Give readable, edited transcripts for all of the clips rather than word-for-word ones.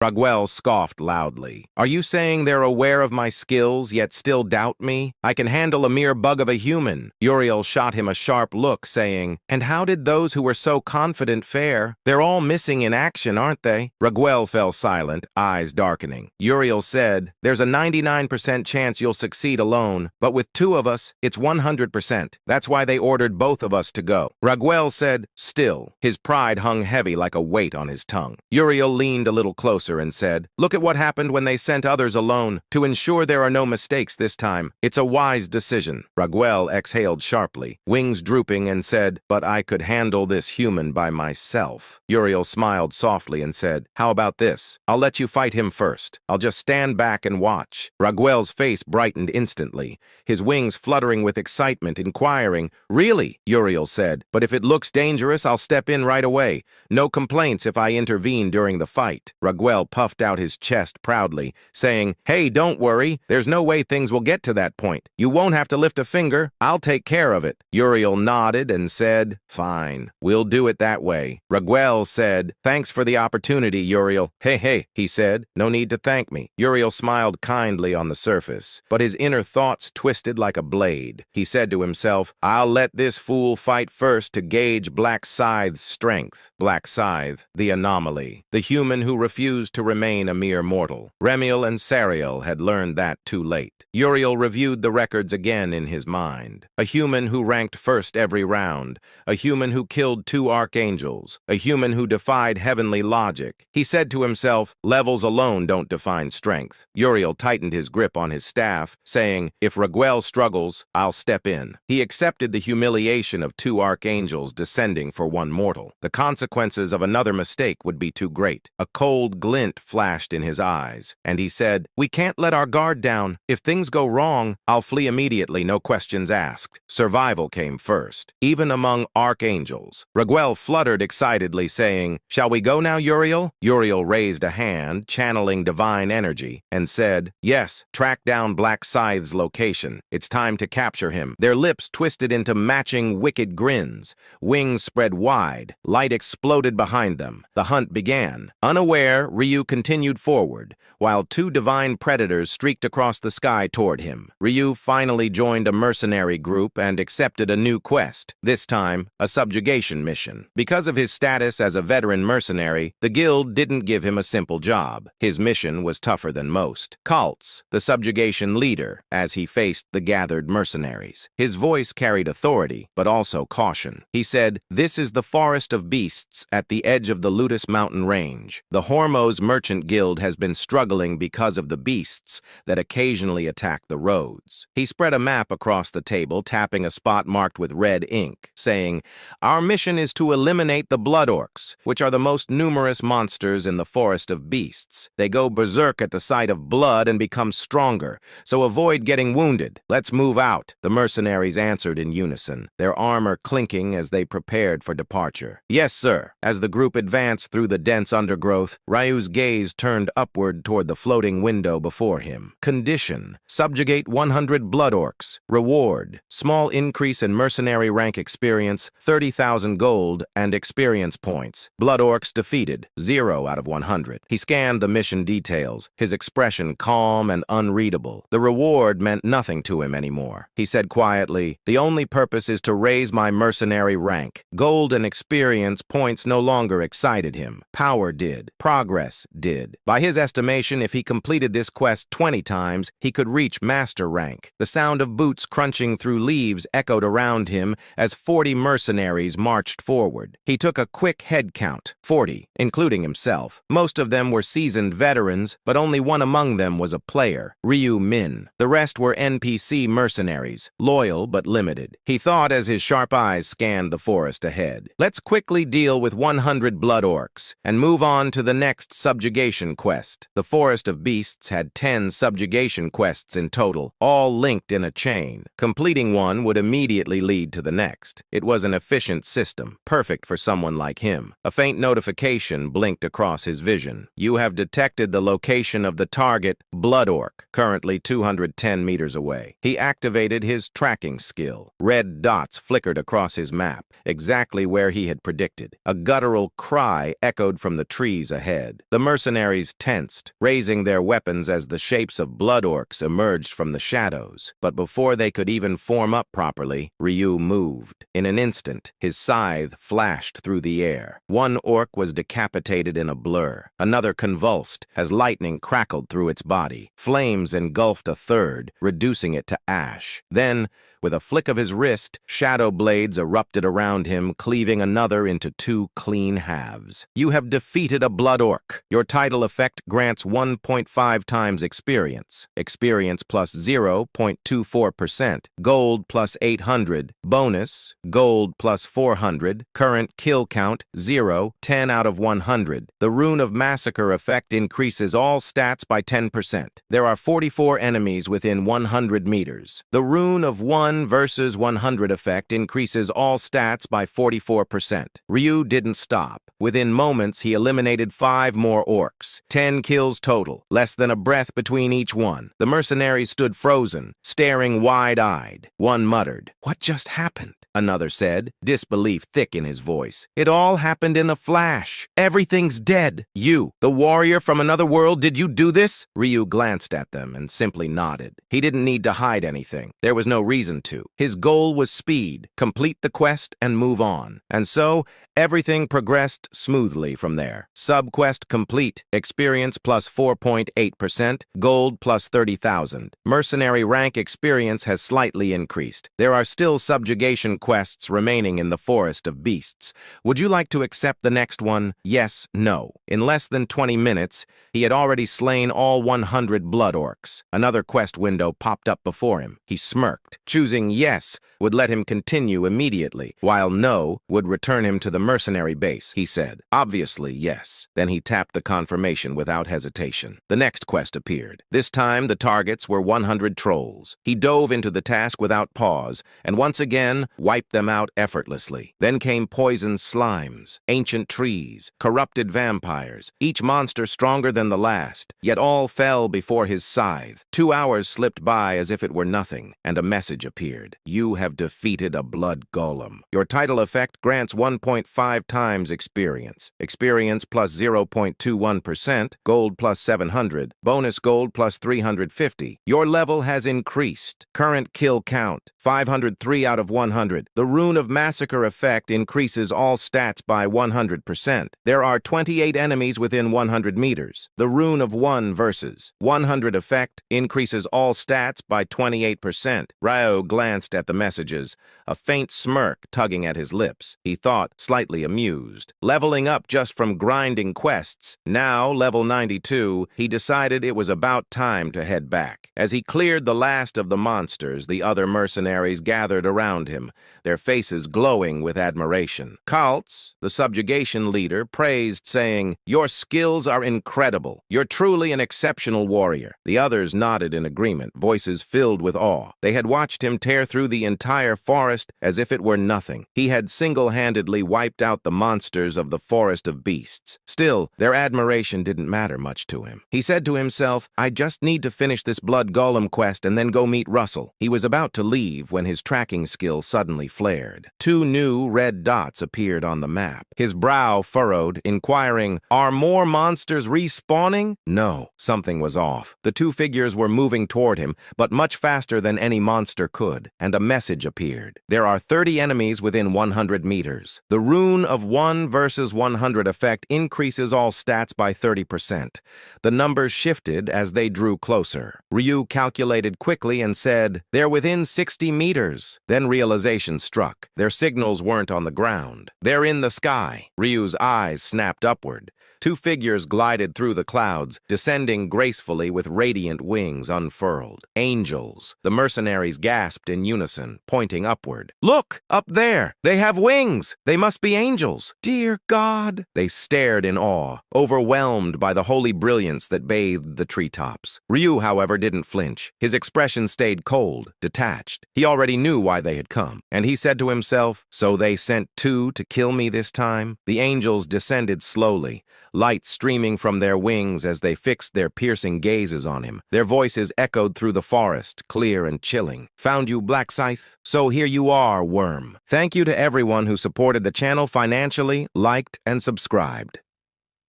Raguel scoffed loudly. Are you saying they're aware of my skills, yet still doubt me? I can handle a mere bug of a human. Uriel shot him a sharp look, saying, And how did those who were so confident fare? They're all missing in action, aren't they? Raguel fell silent, eyes darkening. Uriel said, There's a 99% chance you'll succeed alone, but with two of us, it's 100%. That's why they ordered both of us to go. Raguel said, Still. His pride hung heavy like a weight on his tongue. Uriel leaned a little closer and said, Look at what happened when they sent others alone. To ensure there are no mistakes this time, it's a wise decision. Raguel exhaled sharply, wings drooping, and said, But I could handle this human by myself. Uriel smiled softly and said, How about this? I'll let you fight him first. I'll just stand back and watch. Raguel's face brightened instantly, his wings fluttering with excitement, inquiring, Really? Uriel said, But if it looks dangerous, I'll step in right away. No complaints if I intervene during the fight. Raguel puffed out his chest proudly, saying, Hey, don't worry. There's no way things will get to that point. You won't have to lift a finger. I'll take care of it. Uriel nodded and said, Fine. We'll do it that way. Raguel said, Thanks for the opportunity, Uriel. Hey, he said. No need to thank me. Uriel smiled kindly on the surface, but his inner thoughts twisted like a blade. He said to himself, I'll let this fool fight first to gauge Black Scythe's strength. Black Scythe, the anomaly, the human who refused to remain a mere mortal. Remiel and Sariel had learned that too late. Uriel reviewed the records again in his mind. A human who ranked first every round, a human who killed 2 archangels, a human who defied heavenly logic. He said to himself, levels alone don't define strength. Uriel tightened his grip on his staff, saying, If Raguel struggles, I'll step in. He accepted the humiliation of 2 archangels descending for one mortal. The consequences of another mistake would be too great. A cold glint flashed in his eyes, and he said, We can't let our guard down. If things go wrong, I'll flee immediately, no questions asked. Survival came first, even among archangels. Raguel fluttered excitedly, saying, Shall we go now, Uriel? Uriel raised a hand, channeling divine energy, and said, Yes, track down Black Scythe's location. It's time to capture him. Their lips twisted into matching wicked grins. Wings spread wide. Light exploded behind them. The hunt began. Unaware, Ryu continued forward, while 2 divine predators streaked across the sky toward him. Ryu finally joined a mercenary group and accepted a new quest, this time a subjugation mission. Because of his status as a veteran mercenary, the guild didn't give him a simple job. His mission was tougher than most. Kultz, the subjugation leader, as he faced the gathered mercenaries. His voice carried authority, but also caution. He said, This is the forest of beasts at the edge of the Ludus Mountain Range. The Hormuz Merchant Guild has been struggling because of the beasts that occasionally attack the roads. He spread a map across the table, tapping a spot marked with red ink, saying, Our mission is to eliminate the blood orcs, which are the most numerous monsters in the forest of beasts. They go berserk at the sight of blood and become stronger, so avoid getting wounded. Let's move out. The mercenaries answered in unison, their armor clinking as they prepared for departure. Yes, sir. As the group advanced through the dense undergrowth, Ryu's gaze turned upward toward the floating window before him. Condition: subjugate 100 blood orcs. Reward: small increase in mercenary rank experience, 30,000 gold, and experience points. Blood orcs defeated, 0 out of 100. He scanned the mission details, his expression calm and unreadable. The reward meant nothing to him anymore. He said quietly, The only purpose is to raise my mercenary rank. Gold and experience points no longer excited him. Power did. Progress did. By his estimation, if he completed this quest 20 times, he could reach master rank. The sound of boots crunching through leaves echoed around him as 40 mercenaries marched forward. He took a quick head count, 40, including himself. Most of them were seasoned veterans, but only one among them was a player, Ryu Min. The rest were NPC mercenaries, loyal but limited. He thought as his sharp eyes scanned the forest ahead. Let's quickly deal with 100 blood orcs and move on to the next subjugation quest. The Forest of Beasts had 10 subjugation quests in total, all linked in a chain. Completing one would immediately lead to the next. It was an efficient system, perfect for someone like him. A faint notification blinked across his vision. You have detected the location of the target, Blood Orc, currently 210 meters away. He activated his tracking skill. Red dots flickered across his map, exactly where he had predicted. A guttural cry echoed from the trees ahead. The mercenaries tensed, raising their weapons as the shapes of blood orcs emerged from the shadows. But before they could even form up properly, Ryu moved. In an instant, his scythe flashed through the air. One orc was decapitated in a blur. Another convulsed as lightning crackled through its body. Flames engulfed a third, reducing it to ash. Then, with a flick of his wrist, shadow blades erupted around him, cleaving another into two clean halves. You have defeated a blood orc. Your title effect grants 1.5 times experience. Experience plus 0.24%. Gold plus 800. Bonus, gold plus 400. Current kill count, 0, 10 out of 100. The Rune of Massacre effect increases all stats by 10%. There are 44 enemies within 100 meters. The Rune of 1 versus 100 effect increases all stats by 44%. Ryu didn't stop. Within moments, he eliminated 5 more orcs. 10 kills total, less than a breath between each one. The mercenaries stood frozen, staring wide-eyed. One muttered, "What just happened?" Another said, disbelief thick in his voice. "It all happened in a flash. Everything's dead. You, the warrior from another world, did you do this?" Ryu glanced at them and simply nodded. He didn't need to hide anything. There was no reason to. His goal was speed, complete the quest, and move on. And so, everything progressed smoothly from there. Sub-quest complete. Experience plus 4.8%. Gold plus 30,000. Mercenary rank experience has slightly increased. There are still subjugation quests remaining in the Forest of Beasts. Would you like to accept the next one? Yes, no. In less than 20 minutes, he had already slain all 100 blood orcs. Another quest window popped up before him. He smirked. Choosing yes would let him continue immediately, while no would return him to the mercenary base, he said. Obviously, yes. Then he tapped the confirmation without hesitation. The next quest appeared. This time, the targets were 100 trolls. He dove into the task without pause, and once again, wiped them out effortlessly. Then came poisoned slimes, ancient trees, corrupted vampires, each monster stronger than the last, yet all fell before his scythe. 2 hours slipped by as if it were nothing, and a message appeared. You have defeated a blood golem. Your title effect grants 1.5 times experience. Experience plus 0.21%, gold plus 700, bonus gold plus 350. Your level has increased. Current kill count, 503 out of 100. The Rune of Massacre effect increases all stats by 100%. There are 28 enemies within 100 meters. The Rune of 1 versus 100 effect increases all stats by 28%. Ryo glanced at the messages, a faint smirk tugging at his lips. He thought, slightly amused. Leveling up just from grinding quests. Now, level 92, he decided it was about time to head back. As he cleared the last of the monsters, the other mercenaries gathered around him, their faces glowing with admiration. Kaltz, the subjugation leader, praised, saying, "Your skills are incredible. You're truly an exceptional warrior." The others nodded in agreement, voices filled with awe. They had watched him tear through the entire forest as if it were nothing. He had single-handedly wiped out the monsters of the Forest of Beasts. Still, their admiration didn't matter much to him. He said to himself, "I just need to finish this blood golem quest and then go meet Russell." He was about to leave when his tracking skill suddenly flared. 2 new red dots appeared on the map. His brow furrowed, inquiring, "Are more monsters respawning?" No, something was off. The 2 figures were moving toward him, but much faster than any monster could, and a message appeared. There are 30 enemies within 100 meters. The Rune of 1 versus 100 effect increases all stats by 30%. The numbers shifted as they drew closer. Ryu calculated quickly and said, "They're within 60 meters. Then realization struck. Their signals weren't on the ground. They're in the sky. Ryu's eyes snapped upward. 2 figures glided through the clouds, descending gracefully with radiant wings unfurled. Angels. The mercenaries gasped in unison, pointing upward. "Look! Up there! They have wings! They must be angels! Dear God!" They stared in awe, overwhelmed by the holy brilliance that bathed the treetops. Ryu, however, didn't flinch. His expression stayed cold, detached. He already knew why they had come, and he said to himself, "So they sent 2 to kill me this time?" The angels descended slowly, light streaming from their wings as they fixed their piercing gazes on him. Their voices echoed through the forest, clear and chilling. "Found you, Black Scythe? So here you are, Worm." Thank you to everyone who supported the channel financially, liked, and subscribed.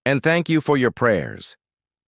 And thank you for your prayers.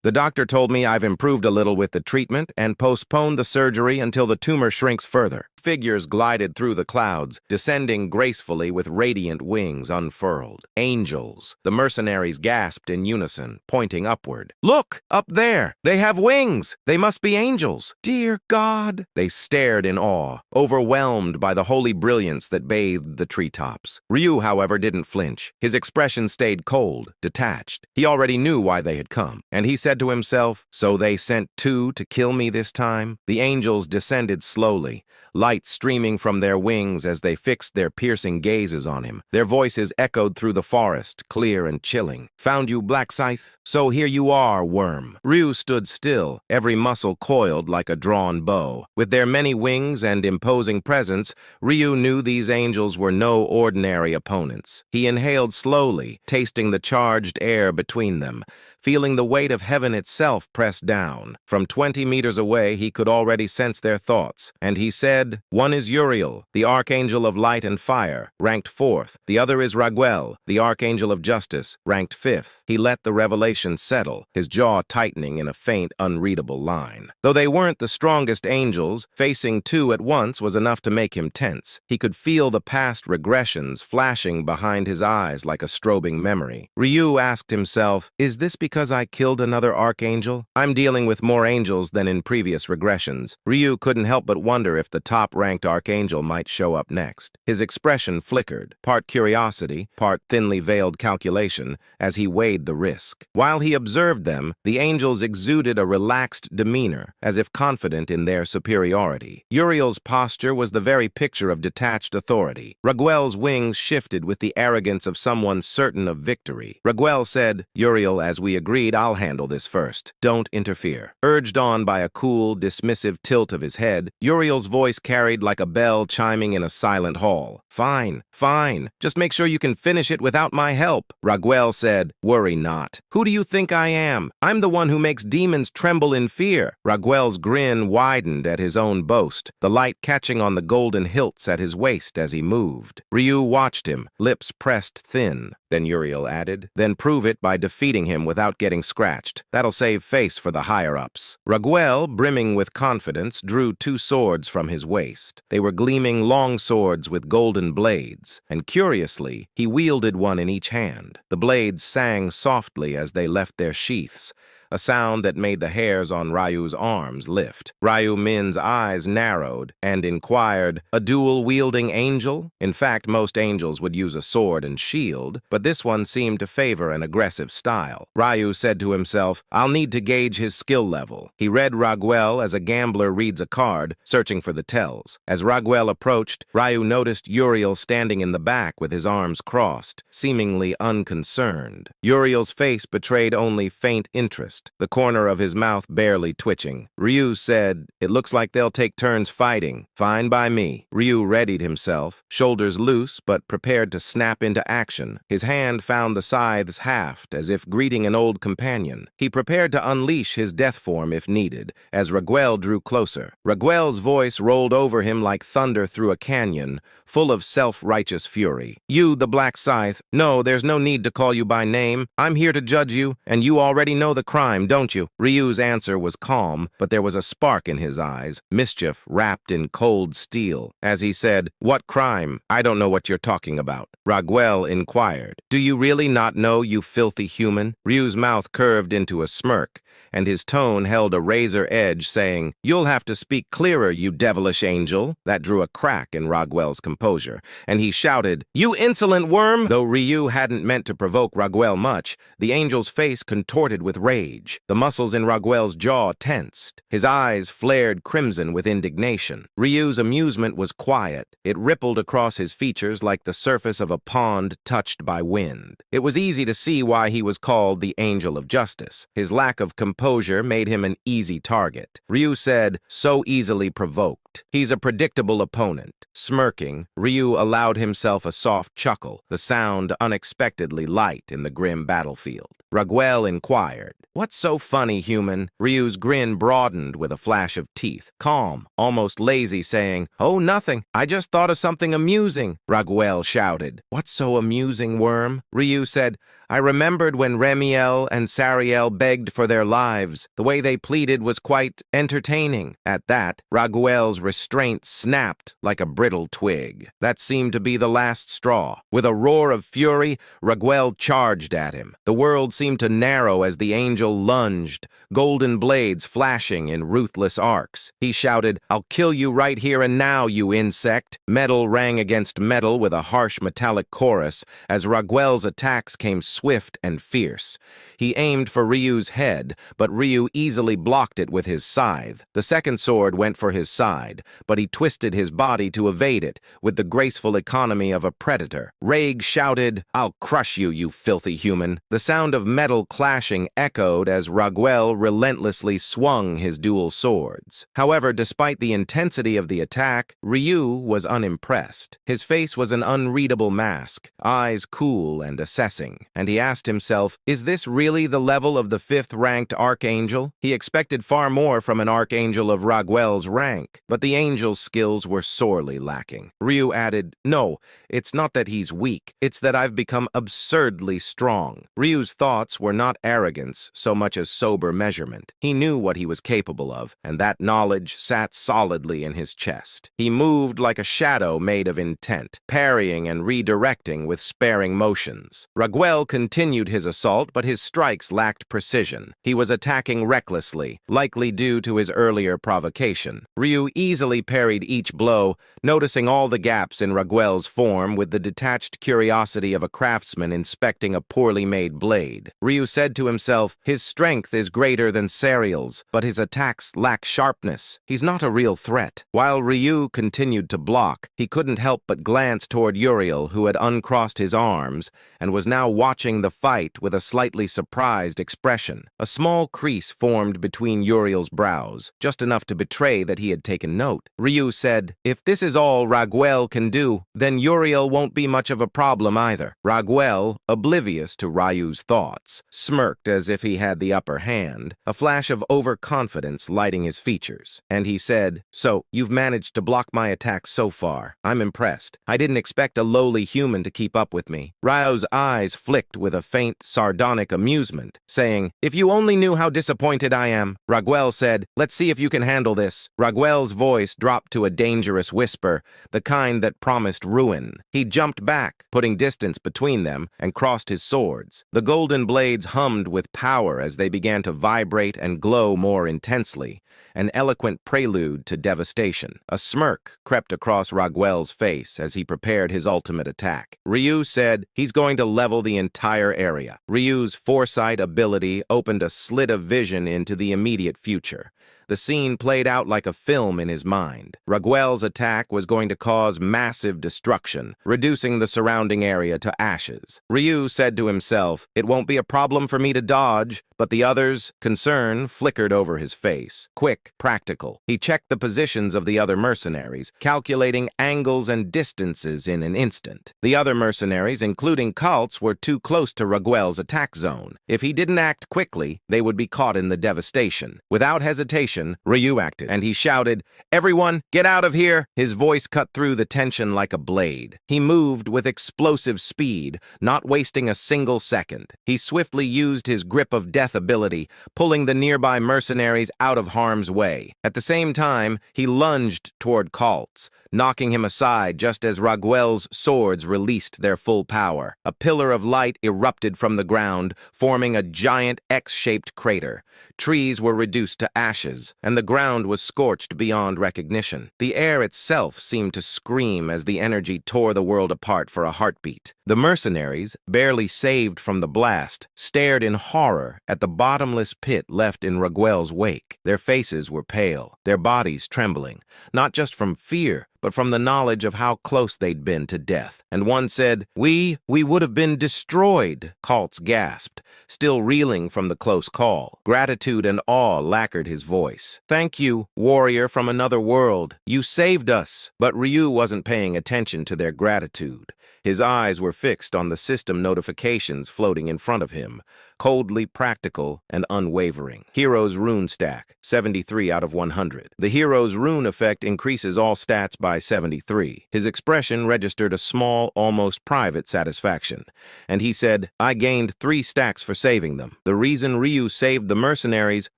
The doctor told me I've improved a little with the treatment and postponed the surgery until the tumor shrinks further. Figures glided through the clouds, descending gracefully with radiant wings unfurled. Angels. The mercenaries gasped in unison, pointing upward. Look! Up there! They have wings! They must be angels! Dear God! They stared in awe, overwhelmed by the holy brilliance that bathed the treetops. Ryu, however, didn't flinch. His expression stayed cold, detached. He already knew why they had come, and he said to himself, "So they sent two to kill me this time?" The angels descended slowly, light streaming from their wings as they fixed their piercing gazes on him. Their voices echoed through the forest, clear and chilling. "Found you, Black Scythe? So here you are, worm." Ryu stood still, every muscle coiled like a drawn bow. With their many wings and imposing presence, Ryu knew these angels were no ordinary opponents. He inhaled slowly, tasting the charged air between them, feeling the weight of heaven itself press down. From 20 meters away, he could already sense their thoughts, and he said, "One is Uriel, the archangel of light and fire, ranked 4th. The other is Raguel, the archangel of justice, ranked 5th. He let the revelation settle, his jaw tightening in a faint, unreadable line. Though they weren't the strongest angels, facing two at once was enough to make him tense. He could feel the past regressions flashing behind his eyes like a strobing memory. Ryu asked himself, "Is this because I killed another archangel? I'm dealing with more angels than in previous regressions." Ryu couldn't help but wonder if the top-ranked archangel might show up next. His expression flickered, part curiosity, part thinly veiled calculation, as he weighed the risk. While he observed them, the angels exuded a relaxed demeanor, as if confident in their superiority. Uriel's posture was the very picture of detached authority. Raguel's wings shifted with the arrogance of someone certain of victory. Raguel said, "Uriel, as we agreed, I'll handle this first. Don't interfere." Urged on by a cool, dismissive tilt of his head, Uriel's voice carried like a bell chiming in a silent hall. "Fine, fine. Just make sure you can finish it without my help." Raguel said, "Worry not. Who do you think I am? I'm the one who makes demons tremble in fear." Raguel's grin widened at his own boast, the light catching on the golden hilts at his waist as he moved. Ryu watched him, lips pressed thin. Then Uriel added, "Then prove it by defeating him without getting scratched. That'll save face for the higher-ups." Raguel, brimming with confidence, drew 2 swords from his waist. They were gleaming long swords with golden blades, and curiously, he wielded one in each hand. The blades sang softly as they left their sheaths, a sound that made the hairs on Ryu's arms lift. Ryu Min's eyes narrowed and inquired, "A dual-wielding angel?" In fact, most angels would use a sword and shield, but this one seemed to favor an aggressive style. Ryu said to himself, "I'll need to gauge his skill level." He read Raguel as a gambler reads a card, searching for the tells. As Raguel approached, Ryu noticed Uriel standing in the back with his arms crossed, seemingly unconcerned. Uriel's face betrayed only faint interest, the corner of his mouth barely twitching. Ryu said, "It looks like they'll take turns fighting. Fine by me." Ryu readied himself, shoulders loose but prepared to snap into action. His hand found the scythe's haft as if greeting an old companion. He prepared to unleash his death form if needed, as Raguel drew closer. Raguel's voice rolled over him like thunder through a canyon, full of self-righteous fury. "You, the Black Scythe, no, there's no need to call you by name. I'm here to judge you, and you already know the crime, don't you?" Ryu's answer was calm, but there was a spark in his eyes, mischief wrapped in cold steel. As he said, "What crime? I don't know what you're talking about." Raguel inquired, "Do you really not know, you filthy human?" Ryu's mouth curved into a smirk, and his tone held a razor edge, saying, "You'll have to speak clearer, you devilish angel." That drew a crack in Raguel's composure, and he shouted, "You insolent worm!" Though Ryu hadn't meant to provoke Raguel much, the angel's face contorted with rage. The muscles in Raguel's jaw tensed. His eyes flared crimson with indignation. Ryu's amusement was quiet. It rippled across his features like the surface of a pond touched by wind. It was easy to see why he was called the Angel of Justice. His lack of composure made him an easy target. Ryu said, "So easily provoked. smirked. He's a predictable opponent. Smirking, Ryu allowed himself a soft chuckle, the sound unexpectedly light in the grim battlefield. Raguel inquired, "What's so funny, human?" Ryu's grin broadened with a flash of teeth, calm, almost lazy, saying, "Oh, nothing. I just thought of something amusing." Raguel shouted, "What's so amusing, worm?" Ryu said, "I remembered when Remiel and Sariel begged for their lives. The way they pleaded was quite entertaining." At that, Raguel's restraint snapped like a brittle twig. That seemed to be the last straw. With a roar of fury, Raguel charged at him. The world seemed to narrow as the angel lunged, golden blades flashing in ruthless arcs. He shouted, "I'll kill you right here and now, you insect." Metal rang against metal with a harsh metallic chorus as Raguel's attacks came swift and fierce. He aimed for Ryu's head, but Ryu easily blocked it with his scythe. The second sword went for his side, but he twisted his body to evade it with the graceful economy of a predator. Rage shouted, "I'll crush you, you filthy human." The sound of metal clashing echoed as Raguel relentlessly swung his dual swords. However, despite the intensity of the attack, Ryu was unimpressed. His face was an unreadable mask, eyes cool and assessing, and he asked himself, is this really the level of the 5th-ranked Archangel? He expected far more from an Archangel of Raguel's rank, but the Angel's skills were sorely lacking. Ryu added, "No, it's not that he's weak, it's that I've become absurdly strong." Ryu's thoughts were not arrogance so much as sober measurement. He knew what he was capable of, and that knowledge sat solidly in his chest. He moved like a shadow made of intent, parrying and redirecting with sparing motions. Raguel continued his assault, but his strikes lacked precision. He was attacking recklessly, likely due to his earlier provocation. Ryu easily parried each blow, noticing all the gaps in Raguel's form with the detached curiosity of a craftsman inspecting a poorly made blade. Ryu said to himself, his strength is greater than Sariel's, but his attacks lack sharpness. He's not a real threat. While Ryu continued to block, he couldn't help but glance toward Uriel, who had uncrossed his arms and was now watching the fight with a slightly surprised expression. A small crease formed between Uriel's brows, just enough to betray that he had taken note. Ryu said, "If this is all Raguel can do, then Uriel won't be much of a problem either." Raguel, oblivious to Ryu's thoughts, smirked as if he had the upper hand, a flash of overconfidence lighting his features. And he said, "So, you've managed to block my attacks so far. I'm impressed. I didn't expect a lowly human to keep up with me." Ryu's eyes flicked with a faint, sardonic amusement, saying, "If you only knew how disappointed I am." Raguel said, "Let's see if you can handle this." Raguel's voice dropped to a dangerous whisper, the kind that promised ruin. He jumped back, putting distance between them, and crossed his swords. The golden blades hummed with power as they began to vibrate and glow more intensely, an eloquent prelude to devastation. A smirk crept across Raguel's face as he prepared his ultimate attack. Ryu said, "He's going to level the entire area." Ryu's foresight ability opened a slit of vision into the immediate future. The scene played out like a film in his mind. Raguel's attack was going to cause massive destruction, reducing the surrounding area to ashes. Ryu said to himself, "It won't be a problem for me to dodge," but the other's concern flickered over his face. Quick, practical. He checked the positions of the other mercenaries, calculating angles and distances in an instant. The other mercenaries, including Kaltz, were too close to Raguel's attack zone. If he didn't act quickly, they would be caught in the devastation. Without hesitation, Ryu acted, and he shouted, "Everyone, get out of here!" His voice cut through the tension like a blade. He moved with explosive speed, not wasting a single second. He swiftly used his grip of death ability, pulling the nearby mercenaries out of harm's way. At the same time, he lunged toward Kaltz, knocking him aside just as Raguel's swords released their full power. A pillar of light erupted from the ground, forming a giant X-shaped crater. Trees were reduced to ashes, and the ground was scorched beyond recognition. The air itself seemed to scream as the energy tore the world apart for a heartbeat. The mercenaries, barely saved from the blast, stared in horror at the bottomless pit left in Raguel's wake. Their faces were pale, their bodies trembling, not just from fear, but from the knowledge of how close they'd been to death. And one said, We would have been destroyed, Kaltz gasped, still reeling from the close call. Gratitude and awe lacquered his voice. Thank you, warrior from another world. You saved us. But Ryu wasn't paying attention to their gratitude. His eyes were fixed on the system notifications floating in front of him, coldly practical and unwavering. Hero's Rune Stack, 73 out of 100. The Hero's Rune effect increases all stats by 73. His expression registered a small, almost private satisfaction, and he said, I gained 3 stacks for saving them. The reason Ryu saved the mercenaries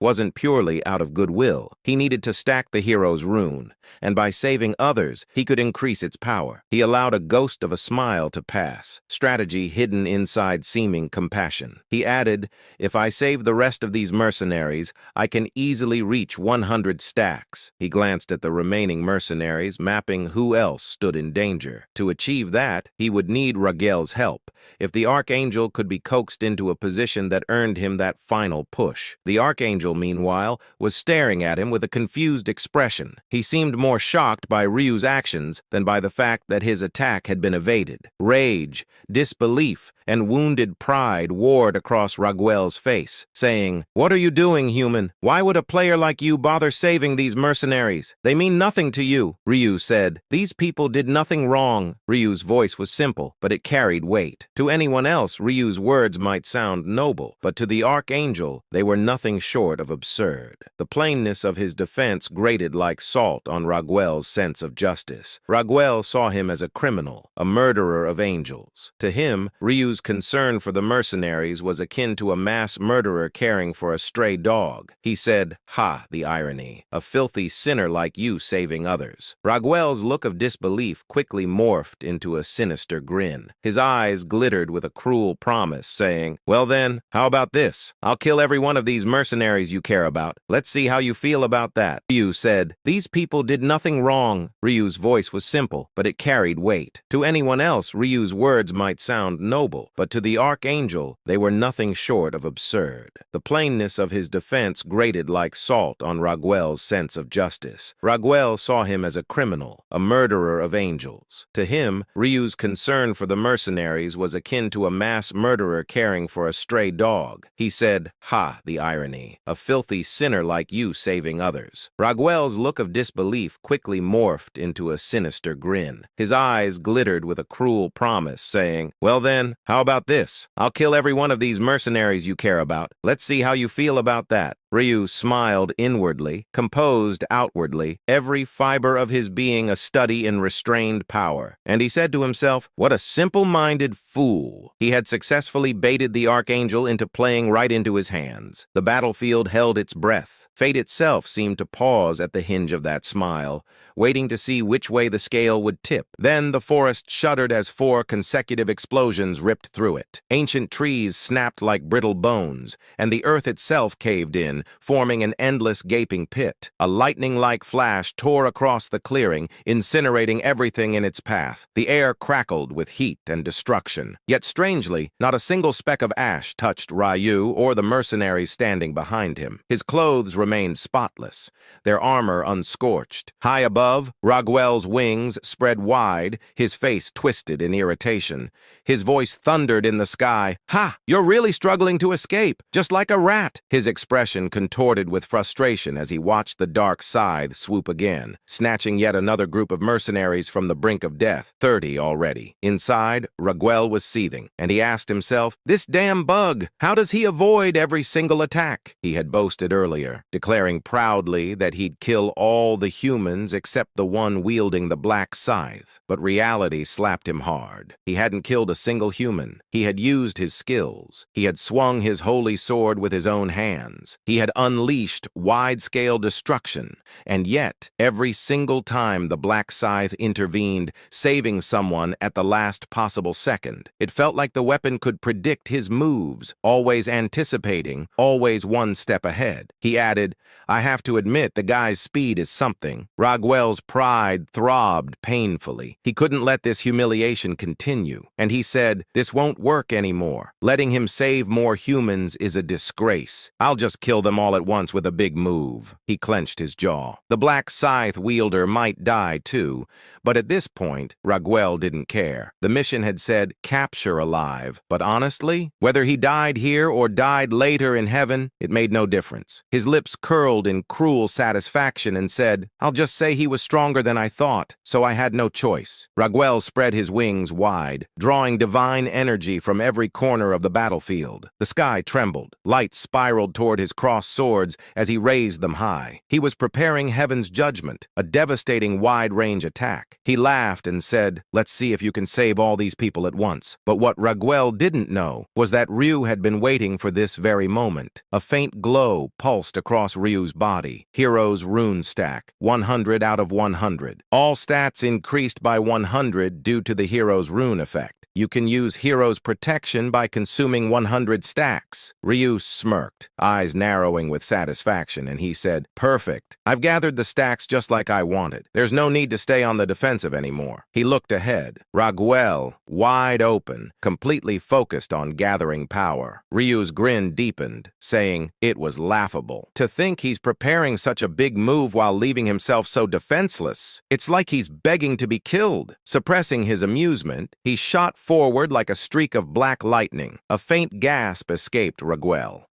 wasn't purely out of goodwill. He needed to stack the Hero's Rune, and by saving others, he could increase its power. He allowed a ghost of a smile to pass, strategy hidden inside seeming compassion. He added, if I save the rest of these mercenaries, I can easily reach 100 stacks. He glanced at the remaining mercenaries, mapping who else stood in danger. To achieve that, he would need Raguel's help, if the Archangel could be coaxed into a position that earned him that final push. The Archangel, meanwhile, was staring at him with a confused expression. He seemed more shocked by Ryu's actions than by the fact that his attack had been evaded. Rage, disbelief, and wounded pride warred across Raguel's face, saying, What are you doing, human? Why would a player like you bother saving these mercenaries? They mean nothing to you. Ryu said, These people did nothing wrong. Ryu's voice was simple, but it carried weight. To anyone else, Ryu's words might sound noble, but to the Archangel, they were nothing short of absurd. The plainness of his defense grated like salt on Raguel's sense of justice. Raguel saw him as a criminal, a murderer of angels. To him, Ryu's concern for the mercenaries was akin to a mass murderer caring for a stray dog. He said, Ha, the irony. A filthy sinner like you saving others. Raguel's look of disbelief quickly morphed into a sinister grin. His eyes glittered with a cruel promise, saying, Well then, how about this? I'll kill every one of these mercenaries you care about. Let's see how you feel about that. Ryu said, These people did nothing wrong. Ryu's voice was simple, but it carried weight. To anyone else, Ryu's words might sound noble, but to the Archangel, they were nothing short of absurd. The plainness of his defense grated like salt on Raguel's sense of justice. Raguel saw him as a criminal, a murderer of angels. To him, Ryu's concern for the mercenaries was akin to a mass murderer caring for a stray dog. He said, Ha, the irony. A filthy sinner like you saving others. Raguel's look of disbelief quickly morphed into a sinister grin. His eyes glittered with a cruel promise, saying, Well then, how about this? I'll kill every one of these mercenaries you care about. Let's see how you feel about that. Ryu smiled inwardly, composed outwardly, every fiber of his being a study in restrained power. And he said to himself, What a simple-minded fool. He had successfully baited the Archangel into playing right into his hands. The battlefield held its breath. Fate itself seemed to pause at the hinge of that smile, waiting to see which way the scale would tip. Then the forest shuddered as 4 consecutive explosions ripped through it. Ancient trees snapped like brittle bones, and the earth itself caved in, forming an endless gaping pit. A lightning-like flash tore across the clearing, incinerating everything in its path. The air crackled with heat and destruction. Yet strangely, not a single speck of ash touched Ryu or the mercenaries standing behind him. His clothes remained spotless, their armor unscorched. High above, Raguel's wings spread wide, his face twisted in irritation. His voice thundered in the sky, Ha! You're really struggling to escape, just like a rat. His expression contorted with frustration as he watched the dark scythe swoop again, snatching yet another group of mercenaries from the brink of death, 30 already. Inside, Raguel was seething, and he asked himself, This damn bug, how does he avoid every single attack? He had boasted earlier, declaring proudly that he'd kill all the humans except the one wielding the black scythe. But reality slapped him hard. He hadn't killed a single human. He had used his skills. He had swung his holy sword with his own hands. He had unleashed wide-scale destruction. And yet, every single time the black scythe intervened, saving someone at the last possible second, it felt like the weapon could predict his moves, always anticipating, always one step ahead. He added, I have to admit the guy's speed is something. Raguel's pride throbbed painfully. He couldn't let this humiliation continue, and he said, This won't work anymore. Letting him save more humans is a disgrace. I'll just kill them all at once with a big move. He clenched his jaw. The black scythe wielder might die too, but at this point, Raguel didn't care. The mission had said, capture alive. But honestly, whether he died here or died later in heaven, it made no difference. His lips curled in cruel satisfaction and said, I'll just say he was stronger than I thought, so I had no choice. Raguel spread his wings wide, drawing divine energy from every corner of the battlefield. The sky trembled. Light spiraled toward his crossed swords as he raised them high. He was preparing heaven's judgment, a devastating wide-range attack. He laughed and said, let's see if you can save all these people at once. But what Raguel didn't know was that Ryu had been waiting for this very moment. A faint glow pulsed across Ryu's body. Hero's rune stack, 100 out of 100. All stats increased by 100 due to the hero's rune effect. You can use Hero's Protection by consuming 100 stacks. Ryu smirked, eyes narrowing with satisfaction, and he said, perfect. I've gathered the stacks just like I wanted. There's no need to stay on the defensive anymore. He looked ahead. Raguel, wide open, completely focused on gathering power. Ryu's grin deepened, saying it was laughable. To think he's preparing such a big move while leaving himself so defenseless. It's like he's begging to be killed. Suppressing his amusement, he shot forward like a streak of black lightning. A faint gasp escaped Raguel.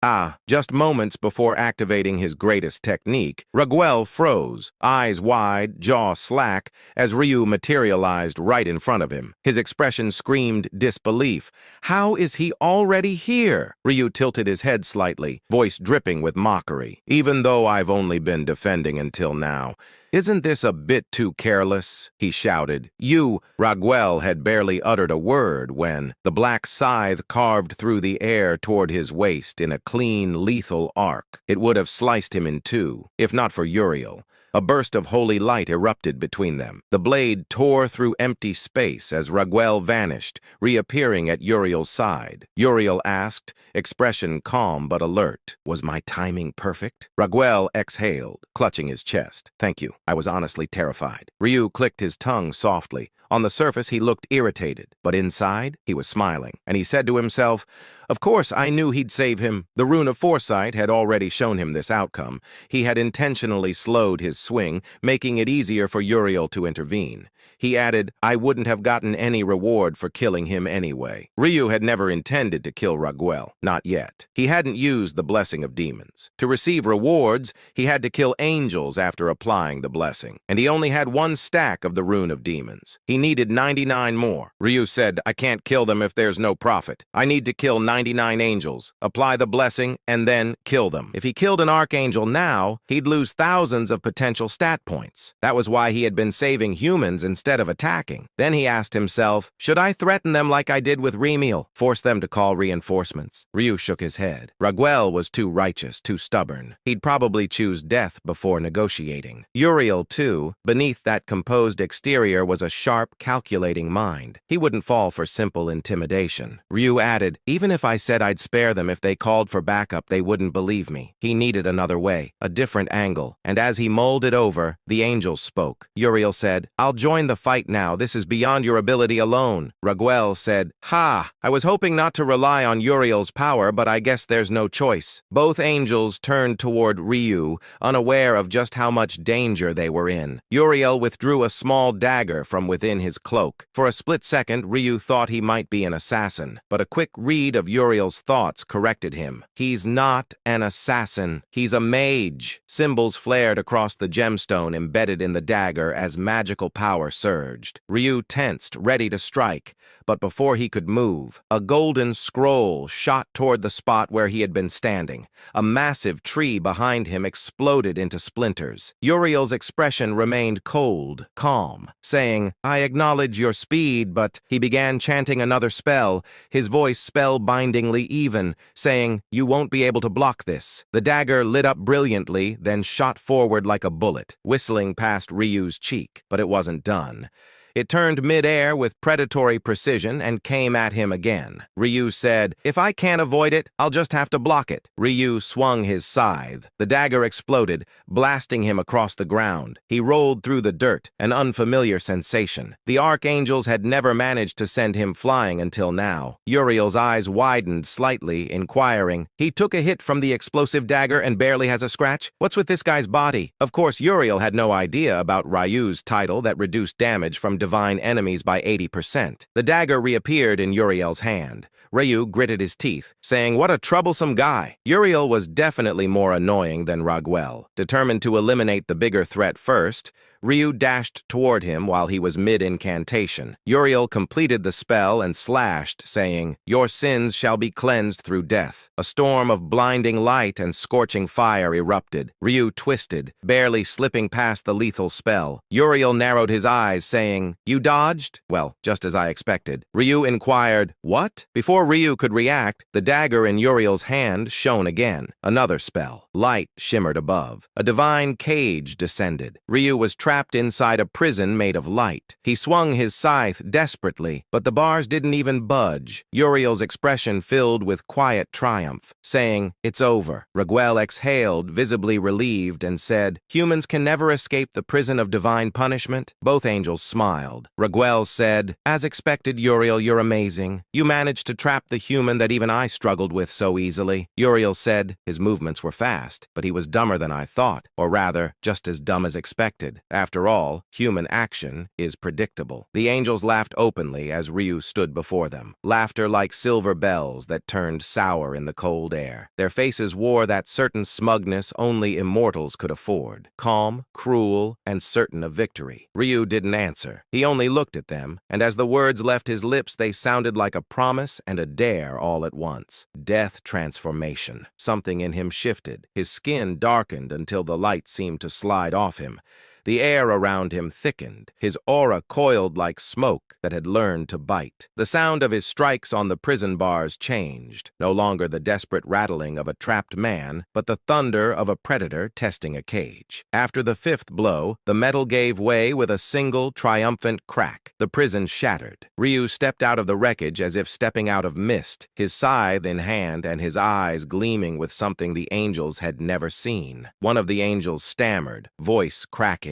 Just moments before activating his greatest technique, Raguel froze, eyes wide, jaw slack, as Ryu materialized right in front of him. His expression screamed disbelief. How is he already here? Ryu tilted his head slightly, voice dripping with mockery. Even though I've only been defending until now, isn't this a bit too careless? He shouted. Raguel had barely uttered a word when the black scythe carved through the air toward his waist in a clean, lethal arc. It would have sliced him in two, if not for Uriel. A burst of holy light erupted between them. The blade tore through empty space as Raguel vanished, reappearing at Uriel's side. Uriel asked, expression calm but alert, was my timing perfect? Raguel exhaled, clutching his chest. Thank you. I was honestly terrified. Ryu clicked his tongue softly. On the surface, he looked irritated, but inside, he was smiling, and he said to himself, of course, I knew he'd save him. The rune of foresight had already shown him this outcome. He had intentionally slowed his swing, making it easier for Uriel to intervene. He added, I wouldn't have gotten any reward for killing him anyway. Ryu had never intended to kill Raguel, not yet. He hadn't used the blessing of demons. To receive rewards, he had to kill angels after applying the blessing, and he only had 1 stack of the rune of demons. He needed 99 more. Ryu said, I can't kill them if there's no profit. I need to kill 99 angels, apply the blessing, and then kill them. If he killed an archangel now, he'd lose thousands of potential stat points. That was why he had been saving humans instead of attacking. Then he asked himself, should I threaten them like I did with Remiel, force them to call reinforcements? Ryu shook his head. Raguel was too righteous, too stubborn. He'd probably choose death before negotiating. Uriel, too, beneath that composed exterior was a sharp, calculating mind. He wouldn't fall for simple intimidation. Ryu added, even if I said I'd spare them if they called for backup, they wouldn't believe me. He needed another way, a different angle, and as he mulled it over, the angels spoke. Uriel said, I'll join the fight now. This is beyond your ability alone. Raguel said, I was hoping not to rely on Uriel's power, but I guess there's no choice. Both angels turned toward Ryu, unaware of just how much danger they were in. Uriel withdrew a small dagger from within his cloak. For a split second, Ryu thought he might be an assassin, but a quick read of Uriel's thoughts corrected him. He's not an assassin. He's a mage. Symbols flared across the gemstone embedded in the dagger as magical power surged. Ryu tensed, ready to strike, but before he could move, a golden scroll shot toward the spot where he had been standing. A massive tree behind him exploded into splinters. Uriel's expression remained cold, calm, saying, I acknowledge your speed, but he began chanting another spell, his voice spellbindingly even, saying, you won't be able to block this. The dagger lit up brilliantly, then shot forward like a bullet, whistling past Ryu's cheek, but it wasn't done. It turned mid-air with predatory precision and came at him again. Ryu said, "If I can't avoid it, I'll just have to block it." Ryu swung his scythe. The dagger exploded, blasting him across the ground. He rolled through the dirt, an unfamiliar sensation. The archangels had never managed to send him flying until now. Uriel's eyes widened slightly, inquiring, "He took a hit from the explosive dagger and barely has a scratch? What's with this guy's body?" Of course, Uriel had no idea about Ryu's title that reduced damage from divine enemies by 80%. The dagger reappeared in Uriel's hand. Ryu gritted his teeth, saying, "What a troublesome guy." Uriel was definitely more annoying than Raguel. Determined to eliminate the bigger threat first, Ryu dashed toward him while he was mid-incantation. Uriel completed the spell and slashed, saying, "Your sins shall be cleansed through death." A storm of blinding light and scorching fire erupted. Ryu twisted, barely slipping past the lethal spell. Uriel narrowed his eyes, saying, "You dodged?" "Well, just as I expected." Ryu inquired, "What?" Before Ryu could react, the dagger in Uriel's hand shone again. Another spell. Light shimmered above. A divine cage descended. Ryu was trapped inside a prison made of light. He swung his scythe desperately, but the bars didn't even budge. Uriel's expression filled with quiet triumph, saying, "It's over." Raguel exhaled, visibly relieved, and said, "Humans can never escape the prison of divine punishment." Both angels smiled. Raguel said, "As expected, Uriel, you're amazing. You managed to trap the human that even I struggled with so easily." Uriel said, "His movements were fast, but he was dumber than I thought, or rather, just as dumb as expected. After all, human action is predictable." The angels laughed openly as Ryu stood before them, laughter like silver bells that turned sour in the cold air. Their faces wore that certain smugness only immortals could afford, calm, cruel, and certain of victory. Ryu didn't answer. He only looked at them, and as the words left his lips, they sounded like a promise and a dare all at once. Death transformation. Something in him shifted. His skin darkened until the light seemed to slide off him. The air around him thickened. His aura coiled like smoke that had learned to bite. The sound of his strikes on the prison bars changed. No longer the desperate rattling of a trapped man, but the thunder of a predator testing a cage. After the fifth blow, the metal gave way with a single triumphant crack. The prison shattered. Ryu stepped out of the wreckage as if stepping out of mist, his scythe in hand and his eyes gleaming with something the angels had never seen. One of the angels stammered, voice cracking.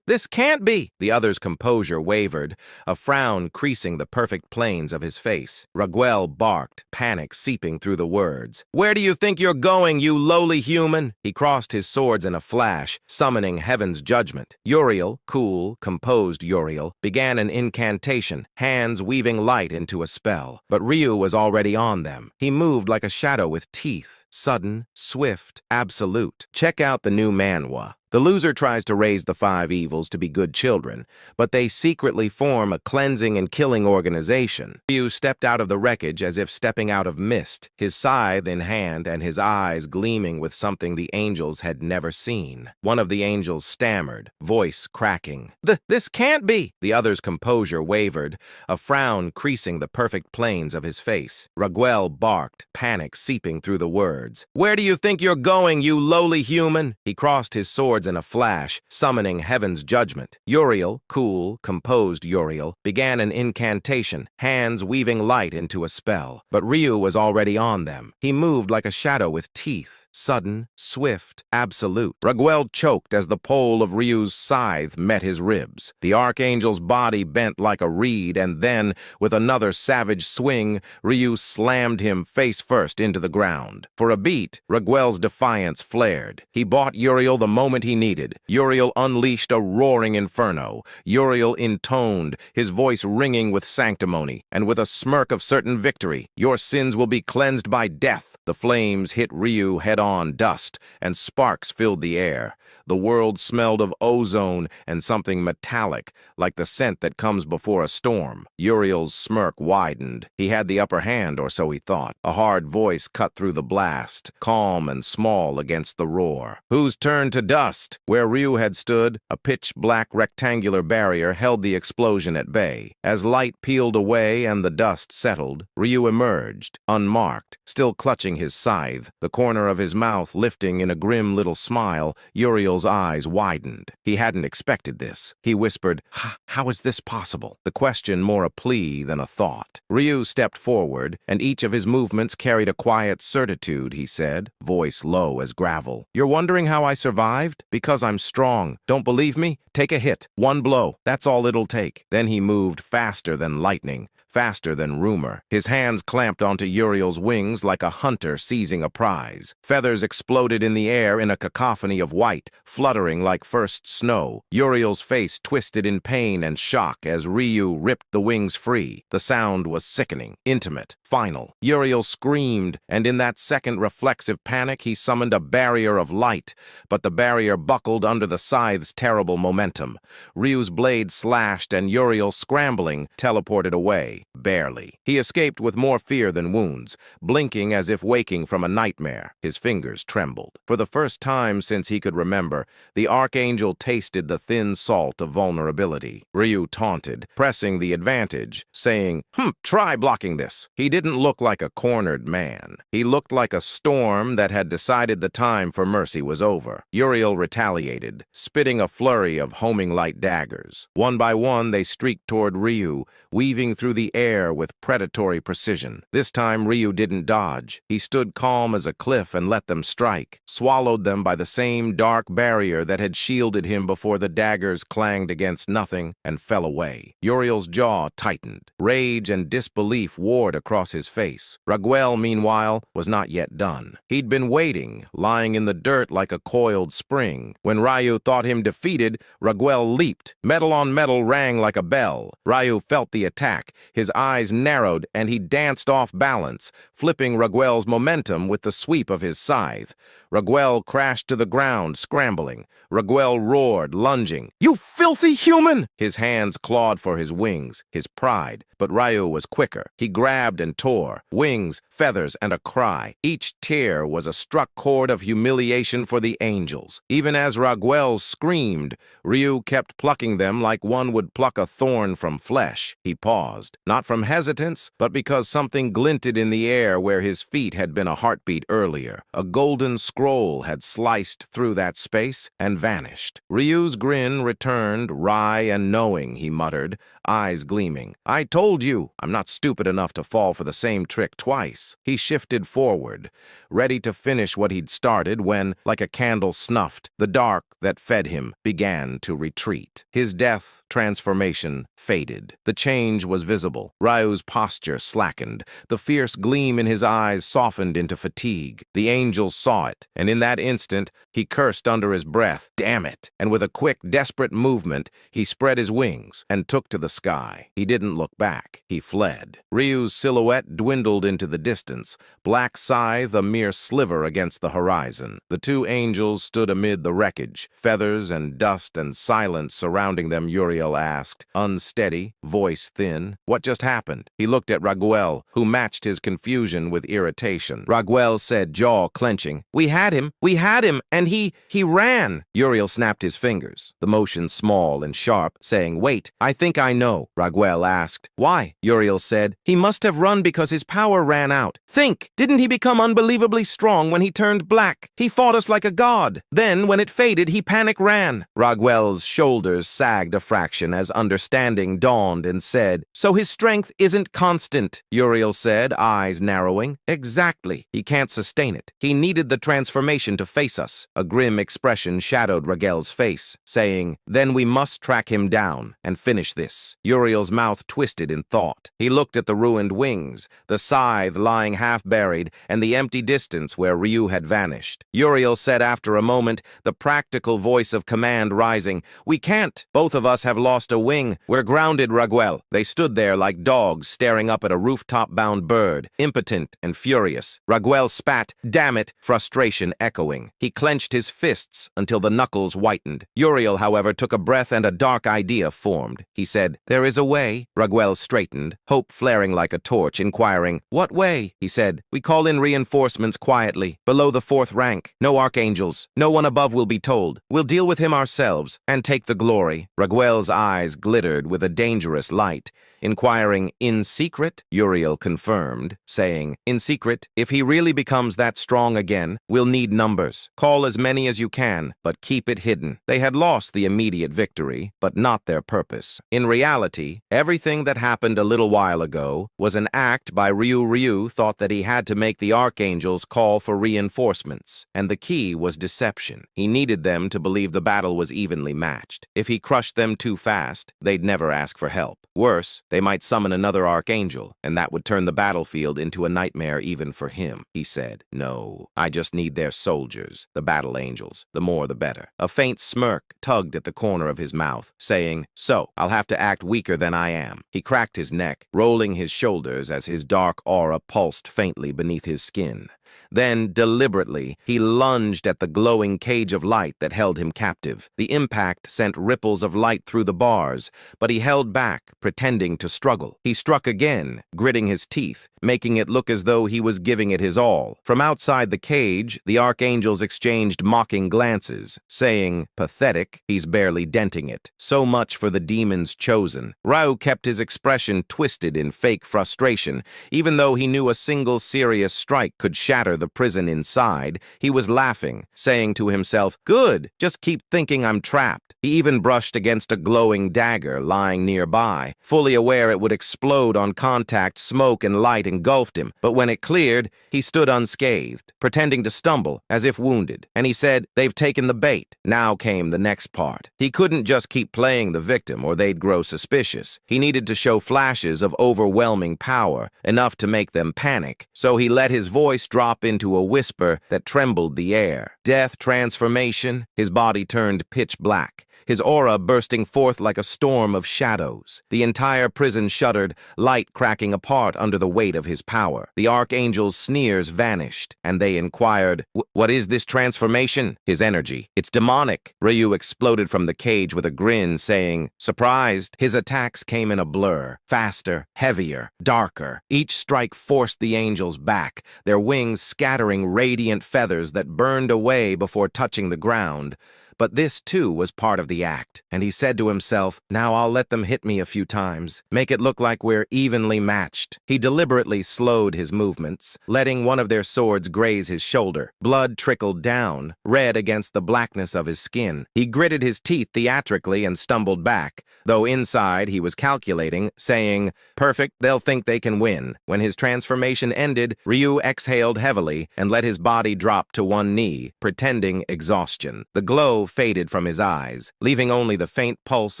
This can't be." The other's composure wavered, a frown creasing the perfect planes of his face. Raguel barked, panic seeping through the words. "Where do you think you're going, you lowly human?" He crossed his swords in a flash, summoning heaven's judgment. Uriel, cool, composed Uriel, began an incantation, hands weaving light into a spell. But Ryu was already on them. He moved like a shadow with teeth, sudden, swift, absolute. Check out the new manhwa. The loser tries to raise the five evils to be good children, but they secretly form a cleansing and killing organization. Ryu stepped out of the wreckage as if stepping out of mist, his scythe in hand and his eyes gleaming with something the angels had never seen. One of the angels stammered, voice cracking. This can't be." The other's composure wavered, a frown creasing the perfect planes of his face. Raguel barked, panic seeping through the words. "Where do you think you're going, you lowly human?" He crossed his swords in a flash, summoning heaven's judgment. Uriel, cool, composed Uriel, began an incantation, hands weaving light into a spell. But Ryu was already on them. He moved like a shadow with teeth, sudden, swift, absolute. Raguel choked as the pole of Ryu's scythe met his ribs. The archangel's body bent like a reed, and then, with another savage swing, Ryu slammed him face first into the ground. For a beat, Raguel's defiance flared. He bought Uriel the moment he needed. Uriel unleashed a roaring inferno. Uriel intoned, his voice ringing with sanctimony, and with a smirk of certain victory. "Your sins will be cleansed by death." The flames hit Ryu head-on dust, and sparks filled the air. The world smelled of ozone and something metallic, like the scent that comes before a storm. Uriel's smirk widened. He had the upper hand, or so he thought. A hard voice cut through the blast, calm and small against the roar. "Whose turn to dust?" Where Ryu had stood, a pitch-black rectangular barrier held the explosion at bay. As light peeled away and the dust settled, Ryu emerged, unmarked, still clutching his scythe. The corner of his his mouth lifting in a grim little smile, Uriel's eyes widened. He hadn't expected this. He whispered, "How is this possible?" The question more a plea than a thought. Ryu stepped forward, and each of his movements carried a quiet certitude, he said, voice low as gravel. "You're wondering how I survived? Because I'm strong. Don't believe me? Take a hit. One blow. That's all it'll take." Then he moved faster than lightning, faster than rumor. His hands clamped onto Uriel's wings like a hunter seizing a prize. Feathers exploded in the air in a cacophony of white, fluttering like first snow. Uriel's face twisted in pain and shock as Ryu ripped the wings free. The sound was sickening, intimate, final. Uriel screamed, and in that second reflexive panic he summoned a barrier of light, but the barrier buckled under the scythe's terrible momentum. Ryu's blade slashed and Uriel, scrambling, teleported away. Barely. He escaped with more fear than wounds, blinking as if waking from a nightmare. His fingers trembled. For the first time since he could remember, the Archangel tasted the thin salt of vulnerability. Ryu taunted, pressing the advantage, saying, "Try blocking this." He didn't look like a cornered man. He looked like a storm that had decided the time for mercy was over. Uriel retaliated, spitting a flurry of homing light daggers. One by one, they streaked toward Ryu, weaving through the air with predatory precision. This time, Ryu didn't dodge. He stood calm as a cliff and let them strike, swallowed them by the same dark barrier that had shielded him before the daggers clanged against nothing and fell away. Uriel's jaw tightened. Rage and disbelief warred across his face. Raguel, meanwhile, was not yet done. He'd been waiting, lying in the dirt like a coiled spring. When Ryu thought him defeated, Raguel leaped. Metal on metal rang like a bell. Ryu felt the attack. His eyes narrowed, and he danced off balance, flipping Raguel's momentum with the sweep of his scythe. Raguel crashed to the ground, scrambling. Raguel roared, lunging. "You filthy human!" His hands clawed for his wings, his pride, but Ryu was quicker. He grabbed and tore, wings, feathers, and a cry. Each tear was a struck chord of humiliation for the angels. Even as Raguel screamed, Ryu kept plucking them like one would pluck a thorn from flesh. He paused, not from hesitance, but because something glinted in the air where his feet had been a heartbeat earlier. A golden scroll had sliced through that space and vanished. Ryu's grin returned, wry and knowing, he muttered, eyes gleaming. "I told you, I'm not stupid enough to fall for the same trick twice." He shifted forward, ready to finish what he'd started when, like a candle snuffed, the dark that fed him began to retreat. His death transformation faded. The change was visible. Ryu's posture slackened. The fierce gleam in his eyes softened into fatigue. The angels saw it, and in that instant, he cursed under his breath, "Damn it!" And with a quick, desperate movement, he spread his wings and took to the sky. He didn't look back. He fled. Ryu's silhouette dwindled into the distance, black scythe a mere sliver against the horizon. The two angels stood amid the wreckage, feathers and dust and silence surrounding them. Uriel asked, unsteady, voice thin, "What just happened?" He looked at Raguel, who matched his confusion with irritation. Raguel said, jaw clenching, We had him, and he ran." Uriel snapped his fingers, the motion small and sharp, saying, "Wait, I think I know." Raguel asked, "Why?" Uriel said, "He must have run because his power ran out. Think, didn't he become unbelievably strong when he turned black? He fought us like a god. Then, when it faded, he panic ran." Raguel's shoulders sagged a fraction as understanding dawned and said, "So his strength isn't constant," Uriel said, eyes narrowing. "Exactly. He can't sustain it. He needed the transformation to face us." A grim expression shadowed Raguel's face, saying, "Then we must track him down and finish this." Uriel's mouth twisted in thought. He looked at the ruined wings, the scythe lying half-buried, and the empty distance where Ryu had vanished. Uriel said after a moment, the practical voice of command rising, "We can't. Both of us have lost a wing. We're grounded, Raguel." They stood there like dogs staring up at a rooftop-bound bird, impotent and furious. Raguel spat, "Damn it," frustration echoing. He clenched his fists until the knuckles whitened. Uriel, however, took a breath and a dark idea formed. He said, "There is a way." Raguel straightened, hope flaring like a torch, inquiring, "What way?" He said, "We call in reinforcements quietly, below the 4th rank. No archangels. No one above will be told. We'll deal with him ourselves and take the glory." Raguel's eyes glittered with a dangerous light. inquiring, "In secret?" Uriel confirmed, saying, "In secret, if he really becomes that strong again, we'll need numbers. Call as many as you can, but keep it hidden." They had lost the immediate victory, but not their purpose. In reality, everything that happened a little while ago was an act by Ryu. Ryu thought that he had to make the archangels call for reinforcements, and the key was deception. He needed them to believe the battle was evenly matched. If he crushed them too fast, they'd never ask for help. Worse, they might summon another archangel, and that would turn the battlefield into a nightmare even for him. He said, "No, I just need their soldiers, the battle angels. The more the better." A faint smirk tugged at the corner of his mouth, saying, "So, I'll have to act weaker than I am." He cracked his neck, rolling his shoulders as his dark aura pulsed faintly beneath his skin. Then, deliberately, he lunged at the glowing cage of light that held him captive. The impact sent ripples of light through the bars, but he held back, pretending to struggle. He struck again, gritting his teeth, making it look as though he was giving it his all. From outside the cage, the archangels exchanged mocking glances, saying, "Pathetic, he's barely denting it. So much for the demons chosen." Ryu kept his expression twisted in fake frustration. Even though he knew a single serious strike could shatter the prison inside, he was laughing, saying to himself, "Good, just keep thinking I'm trapped." He even brushed against a glowing dagger lying nearby, fully aware it would explode on contact. Smoke and light engulfed him, but when it cleared, he stood unscathed, pretending to stumble, as if wounded, and he said, "They've taken the bait." Now came the next part. He couldn't just keep playing the victim or they'd grow suspicious. He needed to show flashes of overwhelming power, enough to make them panic, so he let his voice drop into a whisper that trembled the air. "Death transformation." His body turned pitch black, his aura bursting forth like a storm of shadows. The entire prison shuddered, light cracking apart under the weight of his power. The archangel's sneers vanished, and they inquired, "What is this transformation?" "His energy. It's demonic." Ryu exploded from the cage with a grin, saying, "Surprised?" His attacks came in a blur, faster, heavier, darker. Each strike forced the angels back, their wings scattering radiant feathers that burned away before touching the ground. But this, too, was part of the act, and he said to himself, "Now I'll let them hit me a few times, make it look like we're evenly matched." He deliberately slowed his movements, letting one of their swords graze his shoulder. Blood trickled down, red against the blackness of his skin. He gritted his teeth theatrically and stumbled back, though inside he was calculating, saying, "Perfect, they'll think they can win." When his transformation ended, Ryu exhaled heavily and let his body drop to one knee, pretending exhaustion. The glow faded from his eyes, leaving only the faint pulse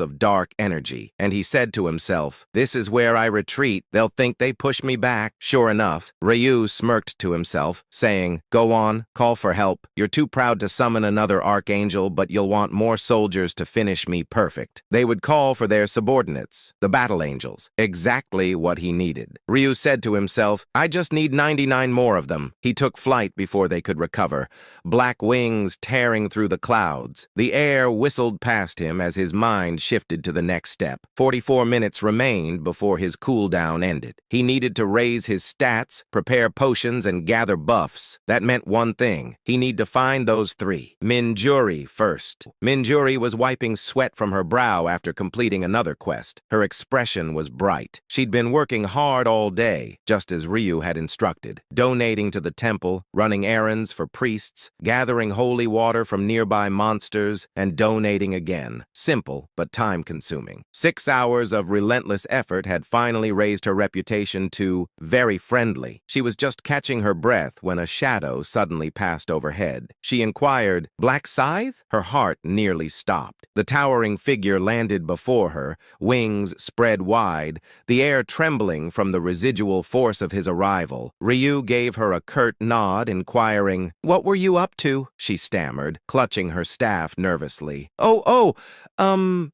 of dark energy, and he said to himself, "This is where I retreat. They'll think they push me back." Sure enough, Ryu smirked to himself, saying, "Go on, call for help. You're too proud to summon another archangel, but you'll want more soldiers to finish me perfect." They would call for their subordinates, the battle angels, exactly what he needed. Ryu said to himself, "I just need 99 more of them." He took flight before they could recover, black wings tearing through the clouds. The air whistled past him as his mind shifted to the next step. 44 minutes remained before his cooldown ended. He needed to raise his stats, prepare potions, and gather buffs. That meant one thing. He needed to find those three. Minjuri first. Minjuri was wiping sweat from her brow after completing another quest. Her expression was bright. She'd been working hard all day, just as Ryu had instructed, donating to the temple, running errands for priests, gathering holy water from nearby monsters, and donating again. Simple, but time-consuming. 6 hours of relentless effort had finally raised her reputation to very friendly. She was just catching her breath when a shadow suddenly passed overhead. She inquired, "Black Scythe?" Her heart nearly stopped. The towering figure landed before her, wings spread wide, the air trembling from the residual force of his arrival. Ryu gave her a curt nod, inquiring, "What were you up to?" She stammered, clutching her staff nervously.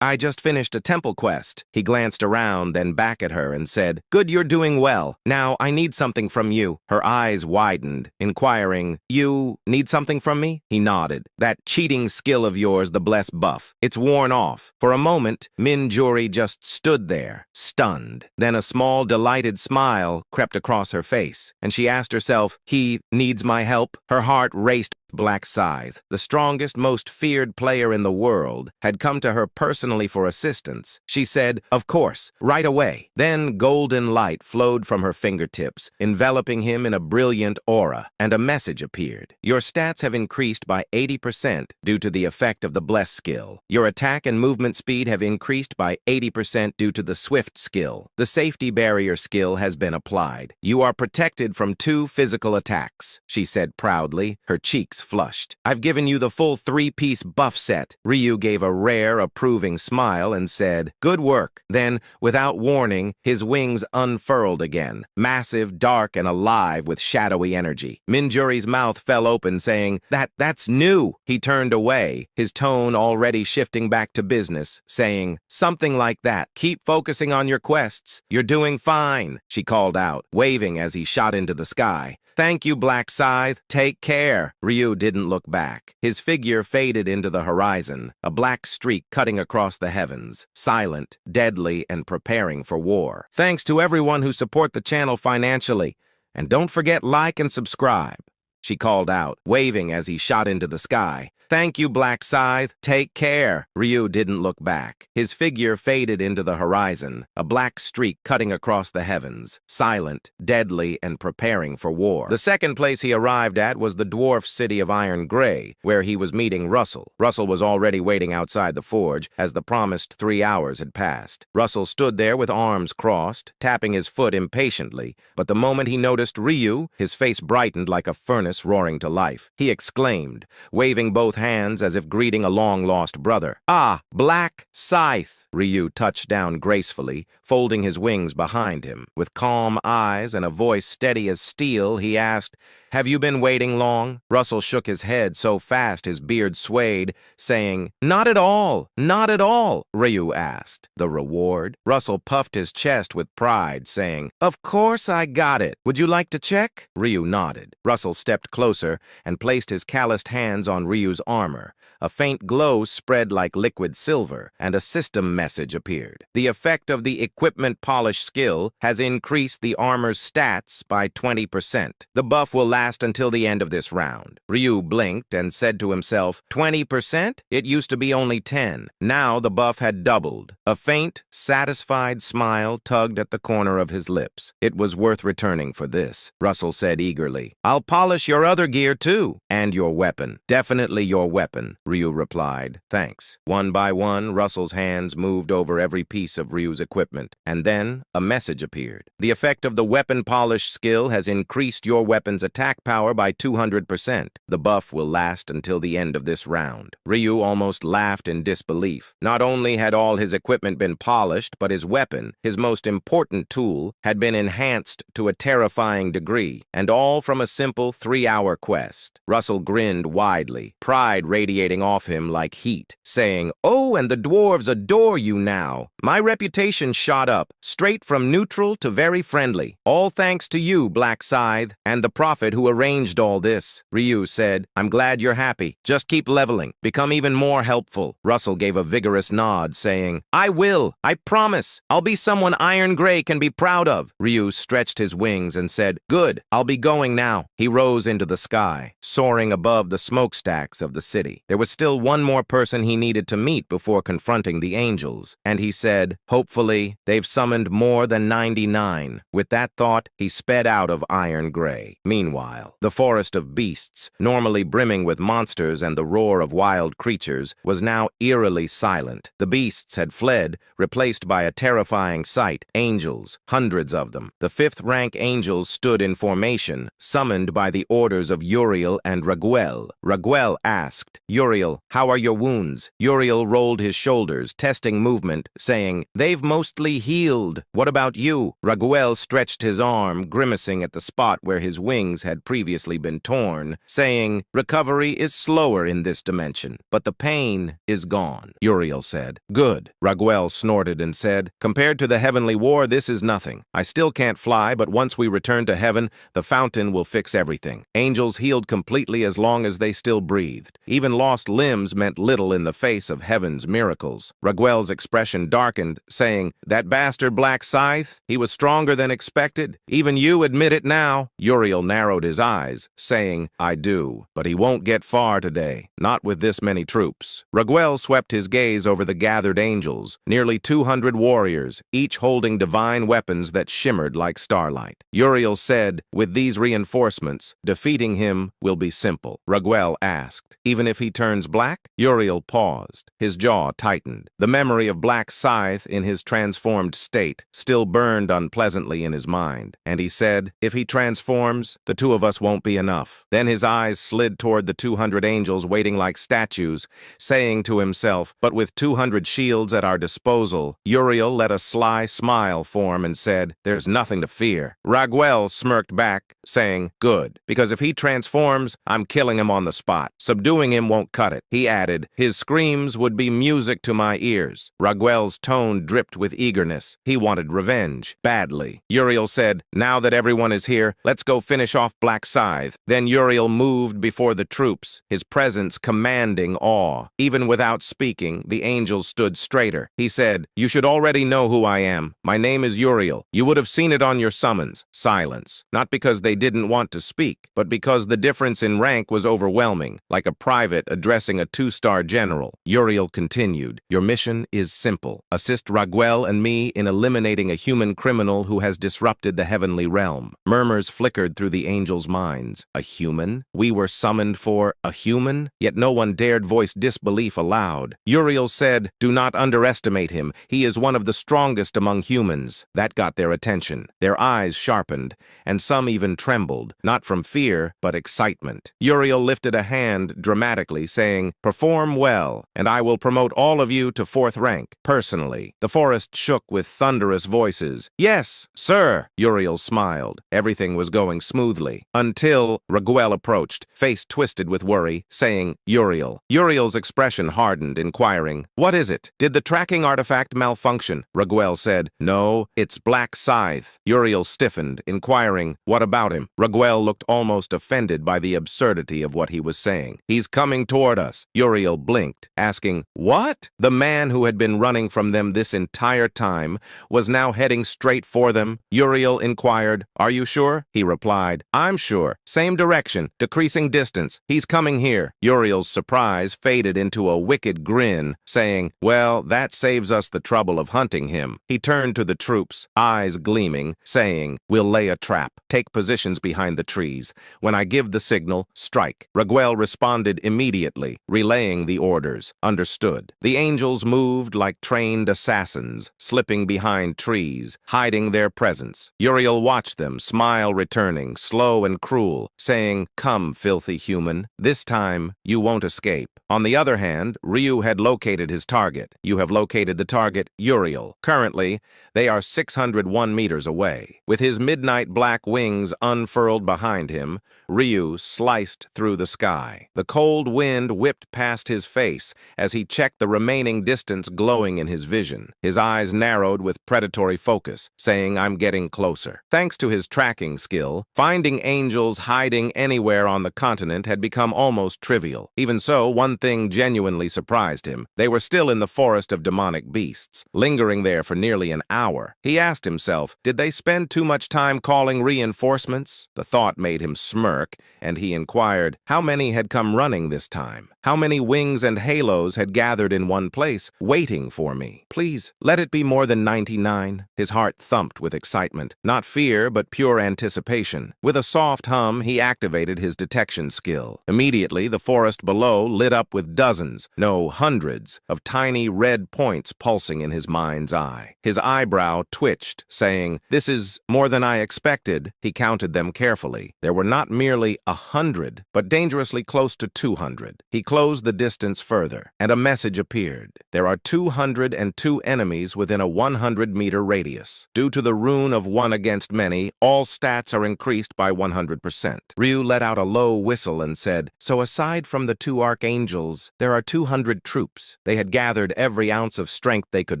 I just finished a temple quest." He glanced around, then back at her and said, "Good, you're doing well. Now, I need something from you." Her eyes widened, inquiring, "You need something from me?" He nodded. "That cheating skill of yours, the bless buff. It's worn off." For a moment, Minjuri just stood there, stunned. Then a small, delighted smile crept across her face, and she asked herself, "He needs my help?" Her heart raced Black Scythe, the strongest, most feared player in the world, had come to her personally for assistance. She said, "Of course, right away." Then golden light flowed from her fingertips, enveloping him in a brilliant aura, and a message appeared. "Your stats have increased by 80% due to the effect of the Bless skill. Your attack and movement speed have increased by 80% due to the Swift skill. The Safety Barrier skill has been applied. You are protected from 2 physical attacks," she said proudly, her cheeks flushed. "I've given you the full 3-piece buff set." Ryu gave a rare, approving smile and said, "Good work." Then, without warning, his wings unfurled again, massive, dark, and alive with shadowy energy. Minjuri's mouth fell open, saying, That's new." He turned away, his tone already shifting back to business, saying, "Something like that. Keep focusing on your quests. You're doing fine," she called out, waving as he shot into the sky. "Thank you, Black Scythe. Take care." Ryu didn't look back. His figure faded into the horizon, a black streak cutting across the heavens, silent, deadly, and preparing for war. Thanks to everyone who support the channel financially. And don't forget like and subscribe, she called out, waving as he shot into the sky. "Thank you, Black Scythe. Take care." Ryu didn't look back. His figure faded into the horizon, a black streak cutting across the heavens, silent, deadly, and preparing for war. The second place he arrived at was the dwarf city of Iron Gray, where he was meeting Russell. Russell was already waiting outside the forge, as the promised 3 hours had passed. Russell stood there with arms crossed, tapping his foot impatiently, but the moment he noticed Ryu, his face brightened like a furnace roaring to life. He exclaimed, waving both hands as if greeting a long-lost brother. "Ah, Black Scythe!" Ryu touched down gracefully, folding his wings behind him. With calm eyes and a voice steady as steel, he asked, "Have you been waiting long?" Russell shook his head so fast his beard swayed, saying, "Not at all, not at all." Ryu asked, "The reward?" Russell puffed his chest with pride, saying, "Of course I got it. Would you like to check?" Ryu nodded. Russell stepped closer and placed his calloused hands on Ryu's armor. A faint glow spread like liquid silver, and a system message appeared. "The effect of the equipment polish skill has increased the armor's stats by 20%. The buff will last until the end of this round." Ryu blinked and said to himself, 20%? It used to be only 10. Now the buff had doubled. A faint, satisfied smile tugged at the corner of his lips. "It was worth returning for this," Russell said eagerly. "I'll polish your other gear too, and your weapon. Definitely your weapon," Ryu replied. "Thanks." One by one, Russell's hands moved over every piece of Ryu's equipment, and then a message appeared. "The effect of the weapon polish skill has increased your weapon's attack power by 200%. The buff will last until the end of this round." Ryu almost laughed in disbelief. Not only had all his equipment been polished, but his weapon, his most important tool, had been enhanced to a terrifying degree, and all from a simple 3-hour quest. Russell grinned widely, pride radiating off him like heat, saying, "Oh, and the dwarves adore you now. My reputation shot up, straight from neutral to very friendly. All thanks to you, Black Scythe, and the prophet who arranged all this." Ryu said, "I'm glad you're happy. Just keep leveling. Become even more helpful." Russell gave a vigorous nod, saying, "I will. I promise. I'll be someone Iron Gray can be proud of." Ryu stretched his wings and said, "Good. I'll be going now." He rose into the sky, soaring above the smokestacks of the city. There was still one more person he needed to meet before confronting the angels, and he said, "Hopefully, they've summoned more than 99. With that thought, he sped out of Iron Gray. Meanwhile, the forest of beasts, normally brimming with monsters and the roar of wild creatures, was now eerily silent. The beasts had fled, replaced by a terrifying sight, angels, hundreds of them. The 5th-rank angels stood in formation, summoned by the orders of Uriel and Raguel. Raguel asked, "Uriel, how are your wounds?" Uriel rolled his shoulders, testing movement, saying, "They've mostly healed. What about you?" Raguel stretched his arm, grimacing at the spot where his wings had previously been torn, saying, "Recovery is slower in this dimension, but the pain is gone." Uriel said, "Good." Raguel snorted and said, "Compared to the heavenly war, this is nothing. I still can't fly, but once we return to heaven, the fountain will fix everything. Angels healed completely as long as they still breathed. Even lost limbs meant little in the face of heaven's miracles." Raguel's Uriel's expression darkened, saying, "That bastard Black Scythe? He was stronger than expected. Even you admit it now." Uriel narrowed his eyes, saying, "I do, but he won't get far today, not with this many troops." Raguel swept his gaze over the gathered angels, nearly 200 warriors, each holding divine weapons that shimmered like starlight. Uriel said, "With these reinforcements, defeating him will be simple." Raguel asked, "Even if he turns black?" Uriel paused. His jaw tightened. The memory of Black Scythe in his transformed state still burned unpleasantly in his mind, and he said, "If he transforms, the two of us won't be enough." Then his eyes slid toward the 200 angels waiting like statues, saying to himself, "But with 200 shields at our disposal." Uriel let a sly smile form and said, "There's nothing to fear." Raguel smirked back, saying, "Good, because if he transforms, I'm killing him on the spot. Subduing him won't cut it." He added, "His screams would be music to my ears." Raguel's tone dripped with eagerness. He wanted revenge, badly. Uriel said, "Now that everyone is here, let's go finish off Black Scythe." Then Uriel moved before the troops, his presence commanding awe. Even without speaking, the angels stood straighter. He said, "You should already know who I am. My name is Uriel. You would have seen it on your summons." Silence. Not because they didn't want to speak, but because the difference in rank was overwhelming, like a private addressing a two-star general. Uriel continued, "Your mission is simple. Assist Raguel and me in eliminating a human criminal who has disrupted the heavenly realm." Murmurs flickered through the angels' minds. A human? We were summoned for a human? Yet no one dared voice disbelief aloud. Uriel said, "Do not underestimate him. He is one of the strongest among humans." That got their attention. Their eyes sharpened, and some even trembled, not from fear, but excitement. Uriel lifted a hand dramatically, saying, "Perform well, and I will promote all of you to 4th rank, personally." The forest shook with thunderous voices. "Yes, sir," Uriel smiled. Everything was going smoothly, until Raguel approached, face twisted with worry, saying, "Uriel." Uriel's expression hardened, inquiring, "What is it? Did the tracking artifact malfunction?" Raguel said, "No, it's Black Scythe." Uriel stiffened, inquiring, "What about him?" Raguel looked almost offended by the absurdity of what he was saying. "He's coming toward us." Uriel blinked, asking, "What?" The man who had been running from them this entire time was now heading straight for them. Uriel inquired, "Are you sure?" He replied, "I'm sure. Same direction, decreasing distance. He's coming here." Uriel's surprise faded into a wicked grin, saying, "Well, that saves us the trouble of hunting him." He turned to the troops, eyes gleaming, saying, "We'll lay a trap. Take positions behind the trees. When I give the signal, strike." Raguel responded immediately, relaying the orders. Understood. The angels moved like trained assassins, slipping behind trees, hiding their presence. Uriel watched them, smile returning, slow and cruel, saying, "Come, filthy human. This time, you won't escape." On the other hand, Ryu had located his target. You have located the target, Uriel. Currently, they are 601 meters away. With his midnight black wings unfurled behind him, Ryu sliced through the sky. The cold wind whipped past his face as he checked the remaining distance glowing in his vision. His eyes narrowed with predatory focus, saying, "I'm getting closer." Thanks to his tracking skill, finding angels hiding anywhere on the continent had become almost trivial. Even so, one thing genuinely surprised him. They were still in the forest of demonic beasts, lingering there for nearly an hour. He asked himself, did they spend too much time calling reinforcements? The thought made him smirk, and he inquired, how many had come running this time? How many wings and halos had gathered in one place, waiting for me? Please, let it be more than 99. His heart thumped with excitement, not fear, but pure anticipation. With a soft hum, he activated his detection skill. Immediately, the forest below lit up with dozens, no, hundreds, of tiny red points pulsing in his mind's eye. His eyebrow twitched, saying, "This is more than I expected." He counted them carefully. There were not merely 100, but dangerously close to 200. He closed the distance further, and a message appeared. There are 202 enemies within a 100-meter radius. Due to the rune of one against many, all stats are increased by 100%. Ryu let out a low whistle and said, "So aside from the 2 archangels, there are 200 troops." They had gathered every ounce of strength they could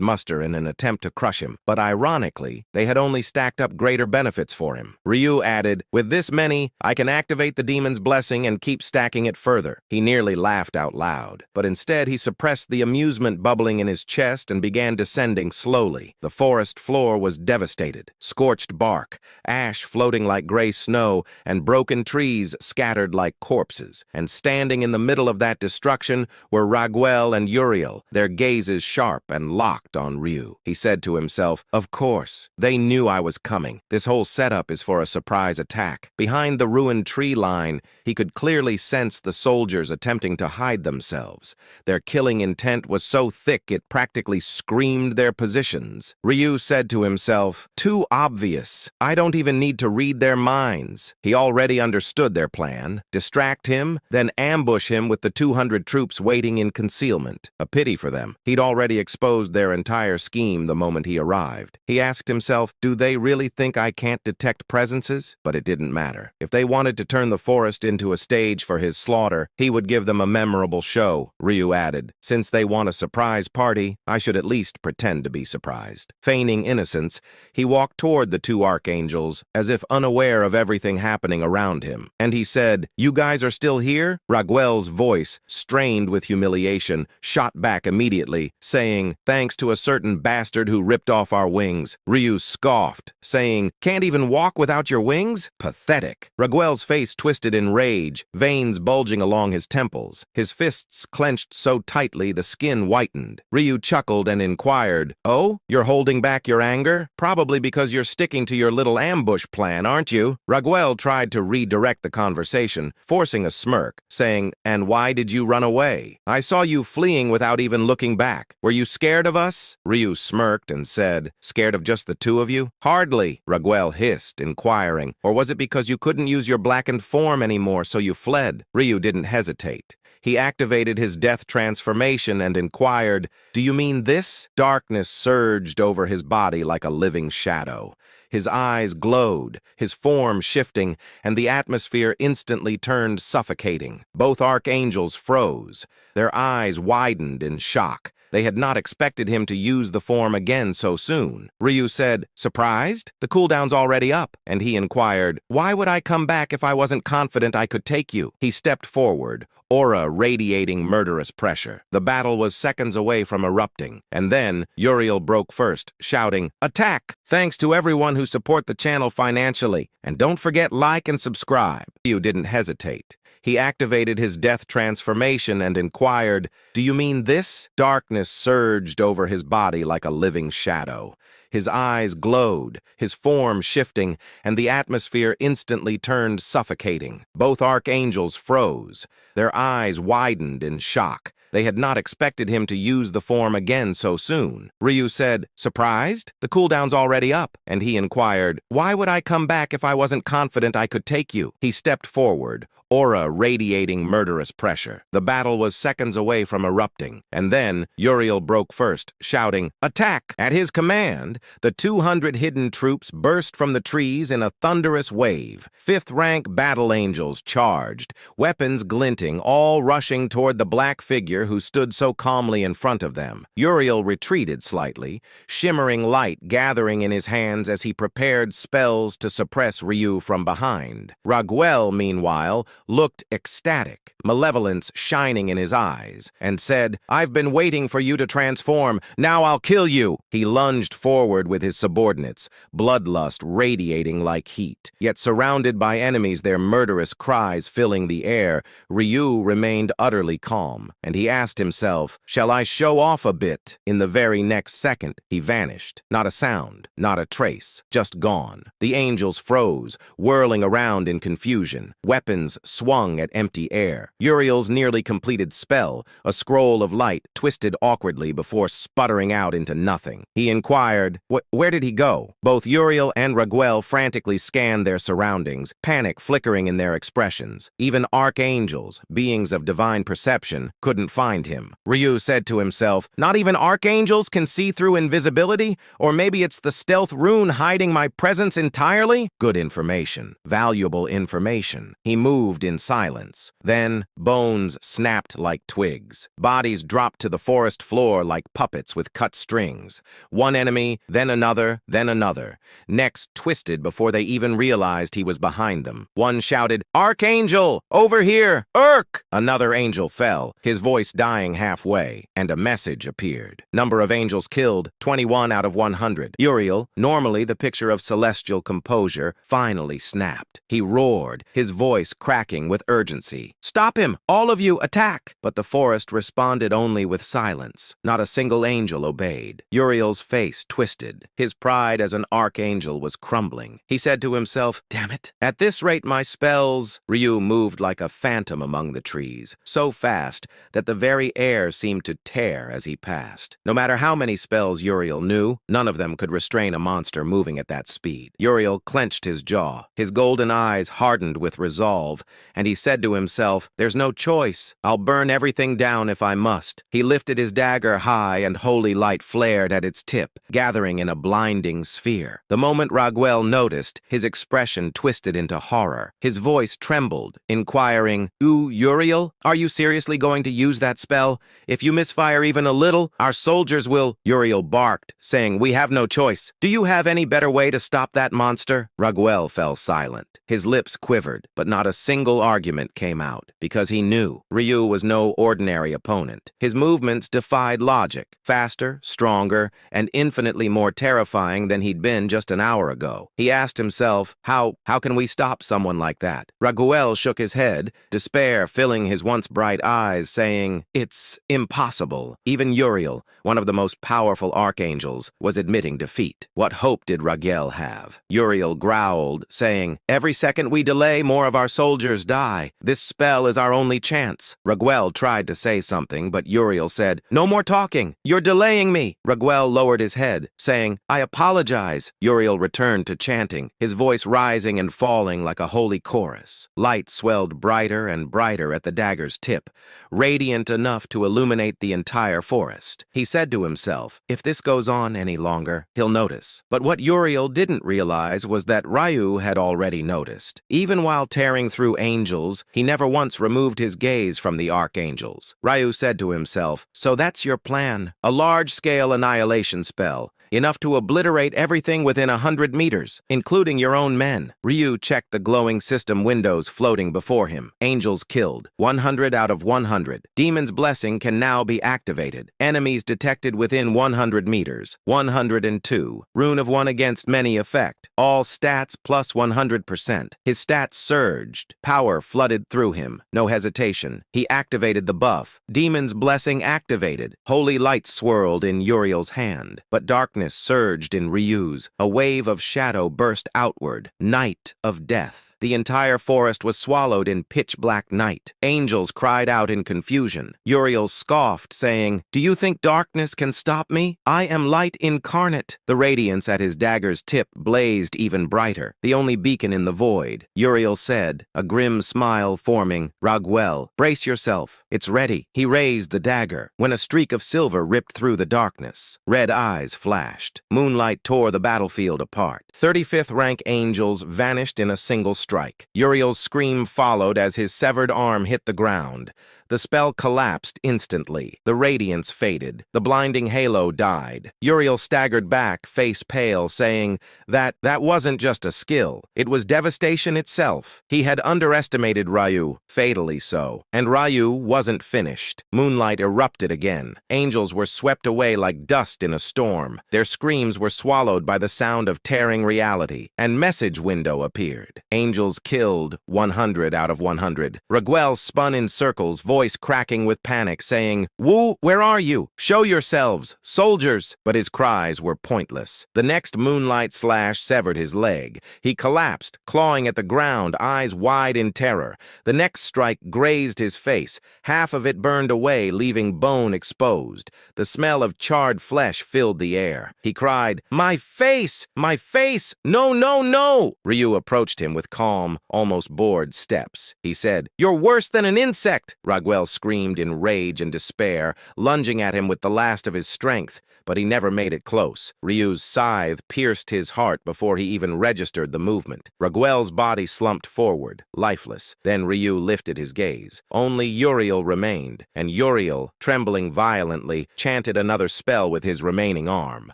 muster in an attempt to crush him, but ironically, they had only stacked up greater benefits for him. Ryu added, "With this many, I can activate the demon's blessing and keep stacking it further." He nearly laughed out loud, but instead he suppressed the amusement bubbling gurgling in his chest and began descending slowly. The forest floor was devastated. Scorched bark, ash floating like gray snow, and broken trees scattered like corpses. And standing in the middle of that destruction were Raguel and Uriel, their gazes sharp and locked on Ryu. He said to himself, "Of course, they knew I was coming. This whole setup is for a surprise attack." Behind the ruined tree line, he could clearly sense the soldiers attempting to hide themselves. Their killing intent was so thick it practically screamed their positions. Ryu said to himself, "Too obvious. I don't even need to read their minds." He already understood their plan. Distract him, then ambush him with the 200 troops waiting in concealment. A pity for them. He'd already exposed their entire scheme the moment he arrived. He asked himself, do they really think I can't detect presences? But it didn't matter. If they wanted to turn the forest into a stage for his slaughter, he would give them a memorable show. Ryu added, "Since they want a surprise party, I should at least pretend to be surprised." Feigning innocence, he walked toward the two archangels, as if unaware of everything happening around him. And he said, "You guys are still here?" Raguel's voice, strained with humiliation, shot back immediately, saying, "Thanks to a certain bastard who ripped off our wings." Ryu scoffed, saying, "Can't even walk without your wings? Pathetic." Raguel's face twisted in rage, veins bulging along his temples. His fists clenched so tightly the skin whitened. Ryu chuckled and inquired, "Oh, you're holding back your anger? Probably because you're sticking to your little ambush plan, aren't you?" Raguel tried to redirect the conversation, forcing a smirk, saying, "And why did you run away? I saw you fleeing without even looking back. Were you scared of us?" Ryu smirked and said, "Scared of just the two of you?" "Hardly," Raguel hissed, inquiring, "Or was it because you couldn't use your blackened form anymore, so you fled?" Ryu didn't hesitate. He activated his death transformation and inquired, "Do you mean this?" Darkness surged over his body like a living shadow. His eyes glowed, his form shifting, and the atmosphere instantly turned suffocating. Both archangels froze. Their eyes widened in shock. They had not expected him to use the form again so soon. Ryu said, "Surprised? The cooldown's already up." And he inquired, "Why would I come back if I wasn't confident I could take you?" He stepped forward, aura radiating murderous pressure. The battle was seconds away from erupting. And then, Uriel broke first, shouting, "Attack! Thanks to everyone who support the channel financially. And don't forget like and subscribe." Ryu didn't hesitate. He activated his death transformation and inquired, "Do you mean this?" Darkness surged over his body like a living shadow. His eyes glowed, his form shifting, and the atmosphere instantly turned suffocating. Both archangels froze. Their eyes widened in shock. They had not expected him to use the form again so soon. Ryu said, "Surprised? The cooldown's already up." And he inquired, "Why would I come back if I wasn't confident I could take you?" He stepped forward, aura radiating murderous pressure. The battle was seconds away from erupting. And then, Uriel broke first, shouting, "Attack!" At his command, the 200 hidden troops burst from the trees in a thunderous wave. Fifth-rank battle angels charged, weapons glinting, all rushing toward the black figure who stood so calmly in front of them. Uriel retreated slightly, shimmering light gathering in his hands as he prepared spells to suppress Ryu from behind. Raguel, meanwhile, looked ecstatic, malevolence shining in his eyes, and said, "I've been waiting for you to transform. Now I'll kill you." He lunged forward with his subordinates, bloodlust radiating like heat. Yet surrounded by enemies, their murderous cries filling the air, Ryu remained utterly calm, and he asked himself, "Shall I show off a bit?" In the very next second, he vanished. Not a sound, not a trace, just gone. The angels froze, whirling around in confusion. Weapons swung at empty air. Uriel's nearly completed spell, a scroll of light, twisted awkwardly before sputtering out into nothing. He inquired, Where did he go?" Both Uriel and Raguel frantically scanned their surroundings, panic flickering in their expressions. Even archangels, beings of divine perception, couldn't find him. Ryu said to himself, "Not even archangels can see through invisibility? Or maybe it's the stealth rune hiding my presence entirely?" Good information. Valuable information. He moved in silence. Then, bones snapped like twigs. Bodies dropped to the forest floor like puppets with cut strings. One enemy, then another, then another. Necks twisted before they even realized he was behind them. One shouted, "Archangel! Over here! Urk!" Another angel fell, his voice voice dying halfway, and a message appeared. Number of angels killed, 21 out of 100. Uriel, normally the picture of celestial composure, finally snapped. He roared, his voice cracking with urgency. "Stop him! All of you, attack!" But the forest responded only with silence. Not a single angel obeyed. Uriel's face twisted. His pride as an archangel was crumbling. He said to himself, "Damn it! At this rate, my spells..." Ryu moved like a phantom among the trees, so fast that the very air seemed to tear as he passed. No matter how many spells Uriel knew, none of them could restrain a monster moving at that speed. Uriel clenched his jaw. His golden eyes hardened with resolve, and he said to himself, "There's no choice. I'll burn everything down if I must." He lifted his dagger high, and holy light flared at its tip, gathering in a blinding sphere. The moment Raguel noticed, his expression twisted into horror. His voice trembled, inquiring, Uriel, are you seriously going to use that spell? If you misfire even a little, our soldiers will..." Uriel barked, saying, "We have no choice. Do you have any better way to stop that monster?" Raguel fell silent. His lips quivered, but not a single argument came out, because he knew Ryu was no ordinary opponent. His movements defied logic, faster, stronger, and infinitely more terrifying than he'd been just an hour ago. He asked himself, how can we stop someone like that? Raguel shook his head, despair filling his once bright eyes, saying, "It's impossible." Even Uriel, one of the most powerful archangels, was admitting defeat. What hope did Raguel have? Uriel growled, saying, "Every second we delay, more of our soldiers die. This spell is our only chance." Raguel tried to say something, but Uriel said, "No more talking. You're delaying me." Raguel lowered his head, saying, "I apologize." Uriel returned to chanting, his voice rising and falling like a holy chorus. Light swelled brighter and brighter at the dagger's tip, radiant enough to illuminate the entire forest. He said to himself, if this goes on any longer, he'll notice. But what Uriel didn't realize was that Ryu had already noticed. Even while tearing through angels, he never once removed his gaze from the archangels. Ryu said to himself, "So that's your plan. A large-scale annihilation spell. Enough to obliterate everything within 100 meters, including your own men." Ryu checked the glowing system windows floating before him. Angels killed, 100 out of 100. Demon's Blessing can now be activated. Enemies detected within 100 meters, 102. Rune of One against many effect. All stats plus 100%. His stats surged. Power flooded through him. No hesitation. He activated the buff. Demon's Blessing activated. Holy light swirled in Uriel's hand, but darkness surged in Ryu's. A wave of shadow burst outward. Night of death. The entire forest was swallowed in pitch-black night. Angels cried out in confusion. Uriel scoffed, saying, "Do you think darkness can stop me? I am light incarnate." The radiance at his dagger's tip blazed even brighter, the only beacon in the void. Uriel said, a grim smile forming, "Raguel, brace yourself. It's ready." He raised the dagger, when a streak of silver ripped through the darkness. Red eyes flashed. Moonlight tore the battlefield apart. 35th rank angels vanished in a single strike. Uriel's scream followed as his severed arm hit the ground. The spell collapsed instantly. The radiance faded. The blinding halo died. Uriel staggered back, face pale, saying that wasn't just a skill. It was devastation itself. He had underestimated Ryu, fatally so. And Ryu wasn't finished. Moonlight erupted again. Angels were swept away like dust in a storm. Their screams were swallowed by the sound of tearing reality. And message window appeared. Angels killed, 100 out of 100. Raguel spun in circles, voice cracking with panic, saying, "Wu, where are you? Show yourselves, soldiers!" But his cries were pointless. The next moonlight slash severed his leg. He collapsed, clawing at the ground, eyes wide in terror. The next strike grazed his face. Half of it burned away, leaving bone exposed. The smell of charred flesh filled the air. He cried, "My face! My face! No, no, no!" Ryu approached him with calm, almost bored steps. He said, "You're worse than an insect!" Raguel screamed in rage and despair, lunging at him with the last of his strength, but he never made it close. Ryu's scythe pierced his heart before he even registered the movement. Raguel's body slumped forward, lifeless. Then Ryu lifted his gaze. Only Uriel remained, and Uriel, trembling violently, chanted another spell with his remaining arm.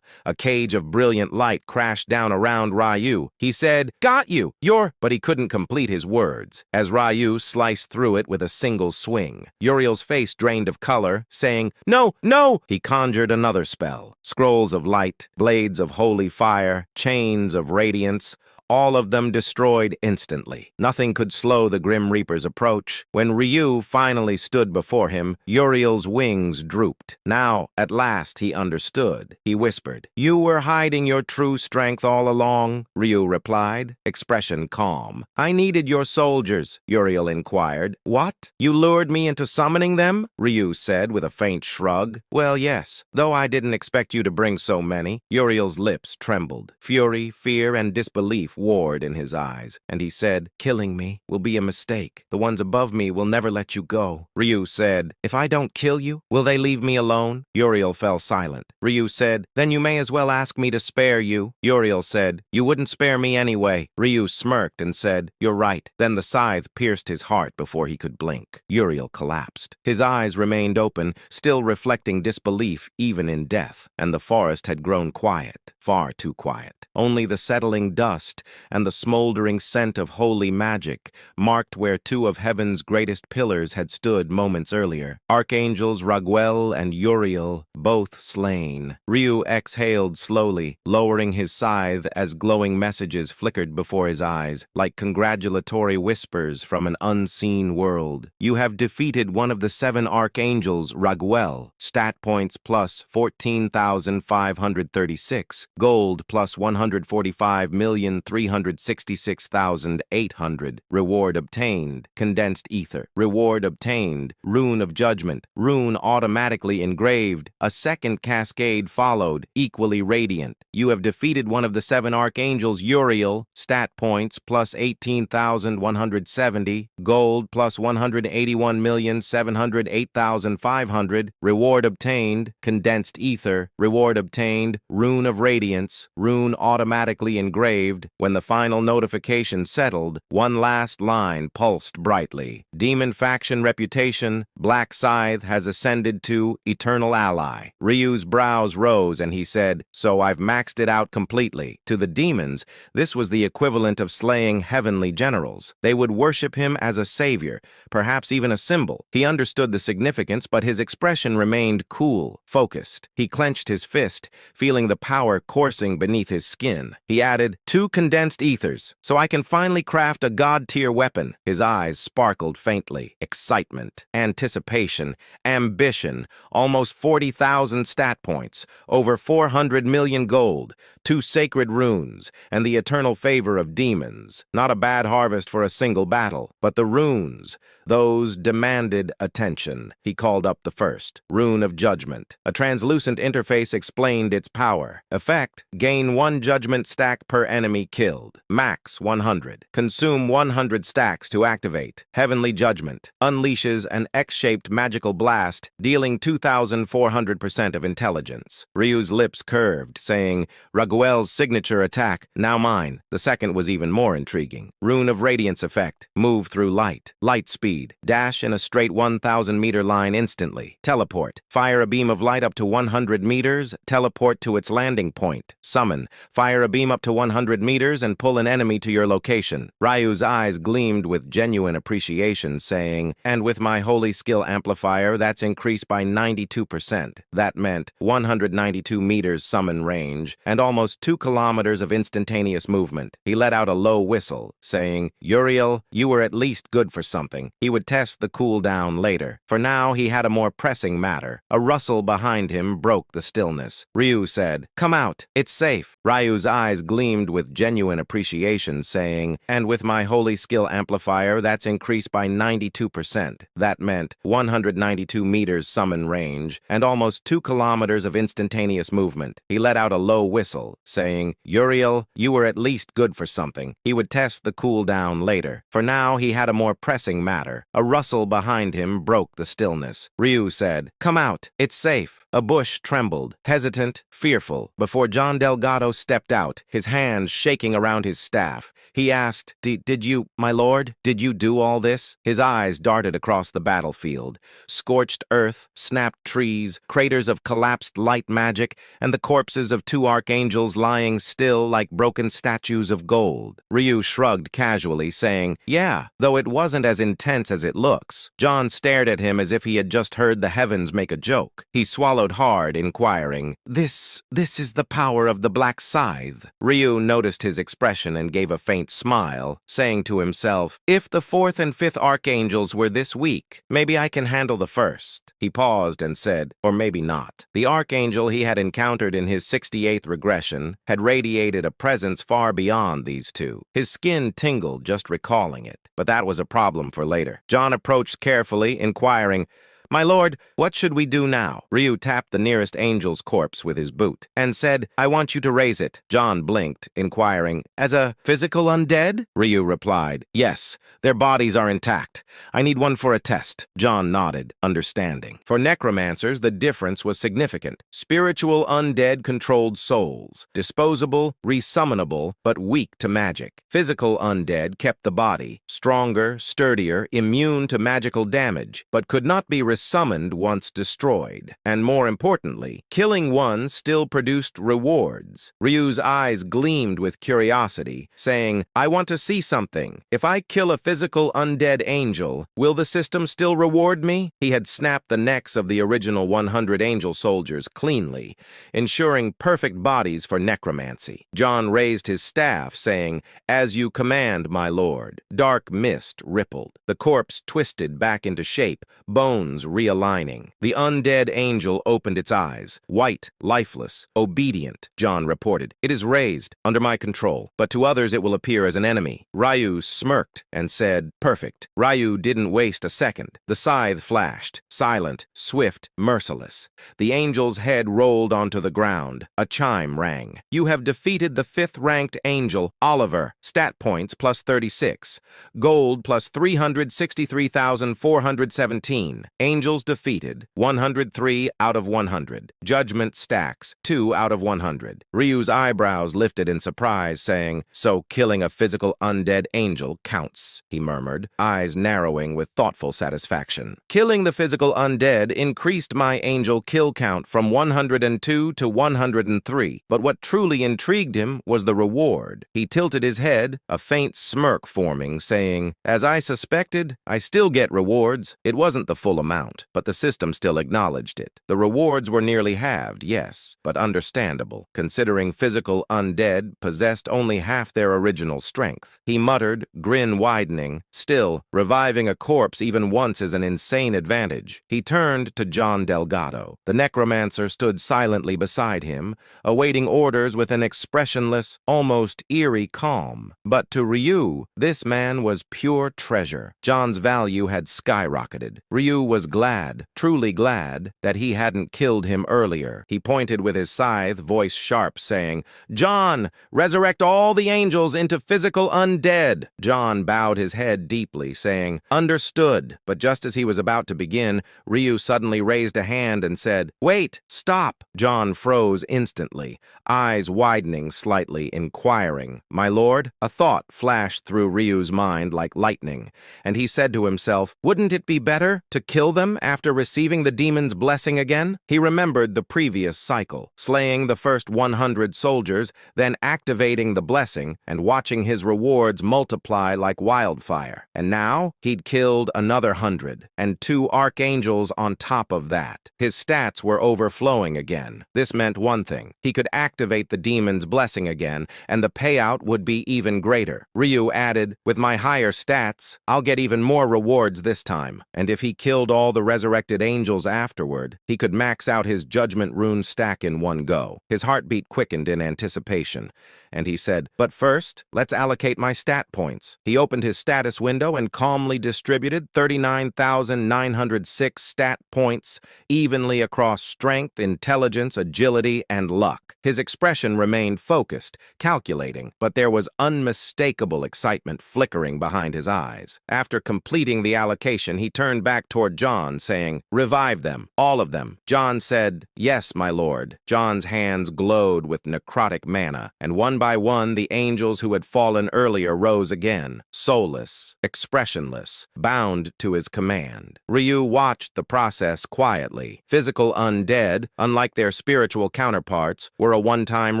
A cage of brilliant light crashed down around Ryu. He said, "Got you! You're..." But he couldn't complete his words, as Ryu sliced through it with a single swing. Uriel's face drained of color, saying, "No, no!" He conjured another spell. Scrolls of light, blades of holy fire, chains of radiance, all of them destroyed instantly. Nothing could slow the Grim Reaper's approach. When Ryu finally stood before him, Uriel's wings drooped. Now, at last, he understood. He whispered, "You were hiding your true strength all along," Ryu replied, expression calm. "I needed your soldiers," Uriel inquired. "What? You lured me into summoning them?" Ryu said with a faint shrug. "Well, yes, though I didn't expect you to bring so many." Uriel's lips trembled. Fury, fear, and disbelief warred in his eyes, and he said, "Killing me will be a mistake. The ones above me will never let you go." Ryu said, "If I don't kill you, will they leave me alone?" Uriel fell silent. Ryu said, "Then you may as well ask me to spare you." Uriel said, "You wouldn't spare me anyway." Ryu smirked and said, "You're right." Then the scythe pierced his heart before he could blink. Uriel collapsed. His eyes remained open, still reflecting disbelief even in death, and the forest had grown quiet, far too quiet. Only the settling dust and the smoldering scent of holy magic marked where two of heaven's greatest pillars had stood moments earlier. Archangels Raguel and Uriel, both slain. Ryu exhaled slowly, lowering his scythe as glowing messages flickered before his eyes, like congratulatory whispers from an unseen world. "You have defeated one of the 7 archangels, Raguel. Stat points plus 14,536. Gold plus 145,366,800. Reward obtained. Condensed ether. Reward obtained. Rune of judgment. Rune automatically engraved. A second cascade followed, equally radiant. You have defeated one of the 7 archangels, Uriel. Stat points plus 18,170. Gold plus 181,708,500. Reward obtained. Condensed ether. Reward obtained. Rune of radiance. Rune automatically engraved. When the final notification settled, one last line pulsed brightly. Demon faction reputation. Black Scythe has ascended to eternal ally. Ryu's brows rose and he said, "So I've maxed it out completely." To the demons, this was the equivalent of slaying heavenly generals. They would worship him as a savior, perhaps even a symbol. He understood the significance, but his expression remained cool, focused. He clenched his fist, feeling the power coursing beneath his skin. He added, 2 condensed ethers, so I can finally craft a god-tier weapon. His eyes sparkled faintly. Excitement, anticipation, ambition, almost 40,000 stat points, over 400 million gold, 2 sacred runes, and the eternal favor of demons. Not a bad harvest for a single battle, but the runes, those demanded attention. He called up the first, Rune of Judgment. A translucent interface explained its power. Effect, gain 1 judgment stack per enemy killed. Max 100. Consume 100 stacks to activate. Heavenly Judgment unleashes an X-shaped magical blast, dealing 2,400% of intelligence. Ryu's lips curved, saying, "Raguel's signature attack, now mine." The second was even more intriguing. Rune of Radiance effect, move through light. Light speed, dash in a straight 1,000-meter line instantly. Teleport, fire a beam of light up to 100 meters, teleport to its landing point. Summon, fire a beam up to 100 meters and pull an enemy to your location. Ryu's eyes gleamed with genuine appreciation, saying, "And with my holy skill amplifier, that's increased by 92%. That meant 192 meters summon range and almost 2 kilometers of instantaneous movement." He let out a low whistle, saying, "Uriel, you were at least good for something." He would test the cooldown later. For now, he had a more pressing matter. A rustle behind him broke the stillness. Ryu said, "Come out. It's safe." Ryu's eyes gleamed with genuine appreciation, saying, "And with my holy skill amplifier, that's increased by 92%. That meant 192 meters summon range and almost 2 kilometers of instantaneous movement." He let out a low whistle, saying, "Uriel, you were at least good for something." He would test the cooldown later. For now, he had a more pressing matter. A rustle behind him broke the stillness. Ryu said, "Come out. It's safe." A bush trembled, hesitant, fearful, before John Delgado stepped out, his hands shaking around his staff. He asked, Did you, my lord, did you do all this? His eyes darted across the battlefield. Scorched earth, snapped trees, craters of collapsed light magic, and the corpses of two archangels lying still like broken statues of gold. Ryu shrugged casually, saying, Yeah, though it wasn't as intense as it looks. John stared at him as if he had just heard the heavens make a joke. He swallowed hard, inquiring, This is the power of the black scythe. Ryu noticed his expression and gave a faint smile, saying to himself, If the fourth and fifth archangels were this weak, maybe I can handle the first. He paused and said, Or maybe not. The archangel he had encountered in his 68th regression had radiated a presence far beyond these two. His skin tingled just recalling it, but that was a problem for later. John approached carefully, inquiring, My lord, what should we do now? Ryu tapped the nearest angel's corpse with his boot and said, I want you to raise it. John blinked, inquiring, As a physical undead? Ryu replied, Yes, their bodies are intact. I need one for a test. John nodded, understanding. For necromancers, the difference was significant. Spiritual undead controlled souls, disposable, resummonable, but weak to magic. Physical undead kept the body, stronger, sturdier, immune to magical damage, but could not be summoned once destroyed. And more importantly, killing one still produced rewards. Ryu's eyes gleamed with curiosity, saying, I want to see something. If I kill a physical undead angel, will the system still reward me? He had snapped the necks of the original 100 angel soldiers cleanly, ensuring perfect bodies for necromancy. John raised his staff, saying, As you command, my lord. Dark mist rippled. The corpse twisted back into shape, bones realigning. The undead angel opened its eyes, white, lifeless, obedient, John reported. It is raised, under my control, but to others it will appear as an enemy. Ryu smirked and said, Perfect. Ryu didn't waste a second. The scythe flashed, silent, swift, merciless. The angel's head rolled onto the ground. A chime rang. You have defeated the 5th-ranked angel, Oliver. Stat points plus 36. Gold plus 363,417. Angels defeated, 103 out of 100. Judgment stacks, 2 out of 100. Ryu's eyebrows lifted in surprise, saying, So killing a physical undead angel counts, he murmured, eyes narrowing with thoughtful satisfaction. Killing the physical undead increased my angel kill count from 102 to 103, but what truly intrigued him was the reward. He tilted his head, a faint smirk forming, saying, As I suspected, I still get rewards. It wasn't the full amount, but the system still acknowledged it. The rewards were nearly halved, yes, but understandable, considering physical undead possessed only half their original strength. He muttered, grin widening, Still, reviving a corpse even once is an insane advantage. He turned to John Delgado. The necromancer stood silently beside him, awaiting orders with an expressionless, almost eerie calm. But to Ryu, this man was pure treasure. John's value had skyrocketed. Ryu was glad, truly glad, that he hadn't killed him earlier. He pointed with his scythe, voice sharp, saying, John, resurrect all the angels into physical undead. John bowed his head deeply, saying, Understood. But just as he was about to begin, Ryu suddenly raised a hand and said, Wait, stop. John froze instantly, eyes widening slightly, inquiring, My lord? A thought flashed through Ryu's mind like lightning, and he said to himself, Wouldn't it be better to kill them after receiving the demon's blessing again? He remembered the previous cycle, slaying the first 100 soldiers, then activating the blessing and watching his rewards multiply like wildfire. And now he'd killed another 100, and 2 archangels on top of that. His stats were overflowing again. This meant one thing. He could activate the demon's blessing again, and the payout would be even greater. Ryu added, With my higher stats, I'll get even more rewards this time. And if he killed all the resurrected angels afterward, he could max out his judgment rune stack in one go. His heartbeat quickened in anticipation, and he said, But first, let's allocate my stat points. He opened his status window and calmly distributed 39,906 stat points evenly across strength, intelligence, agility, and luck. His expression remained focused, calculating, but there was unmistakable excitement flickering behind his eyes. After completing the allocation, he turned back toward John John, saying, "Revive them, all of them." John said, "Yes, my lord." John's hands glowed with necrotic mana, and one by one the angels who had fallen earlier rose again, soulless, expressionless, bound to his command. Ryu watched the process quietly. Physical undead, unlike their spiritual counterparts, were a one-time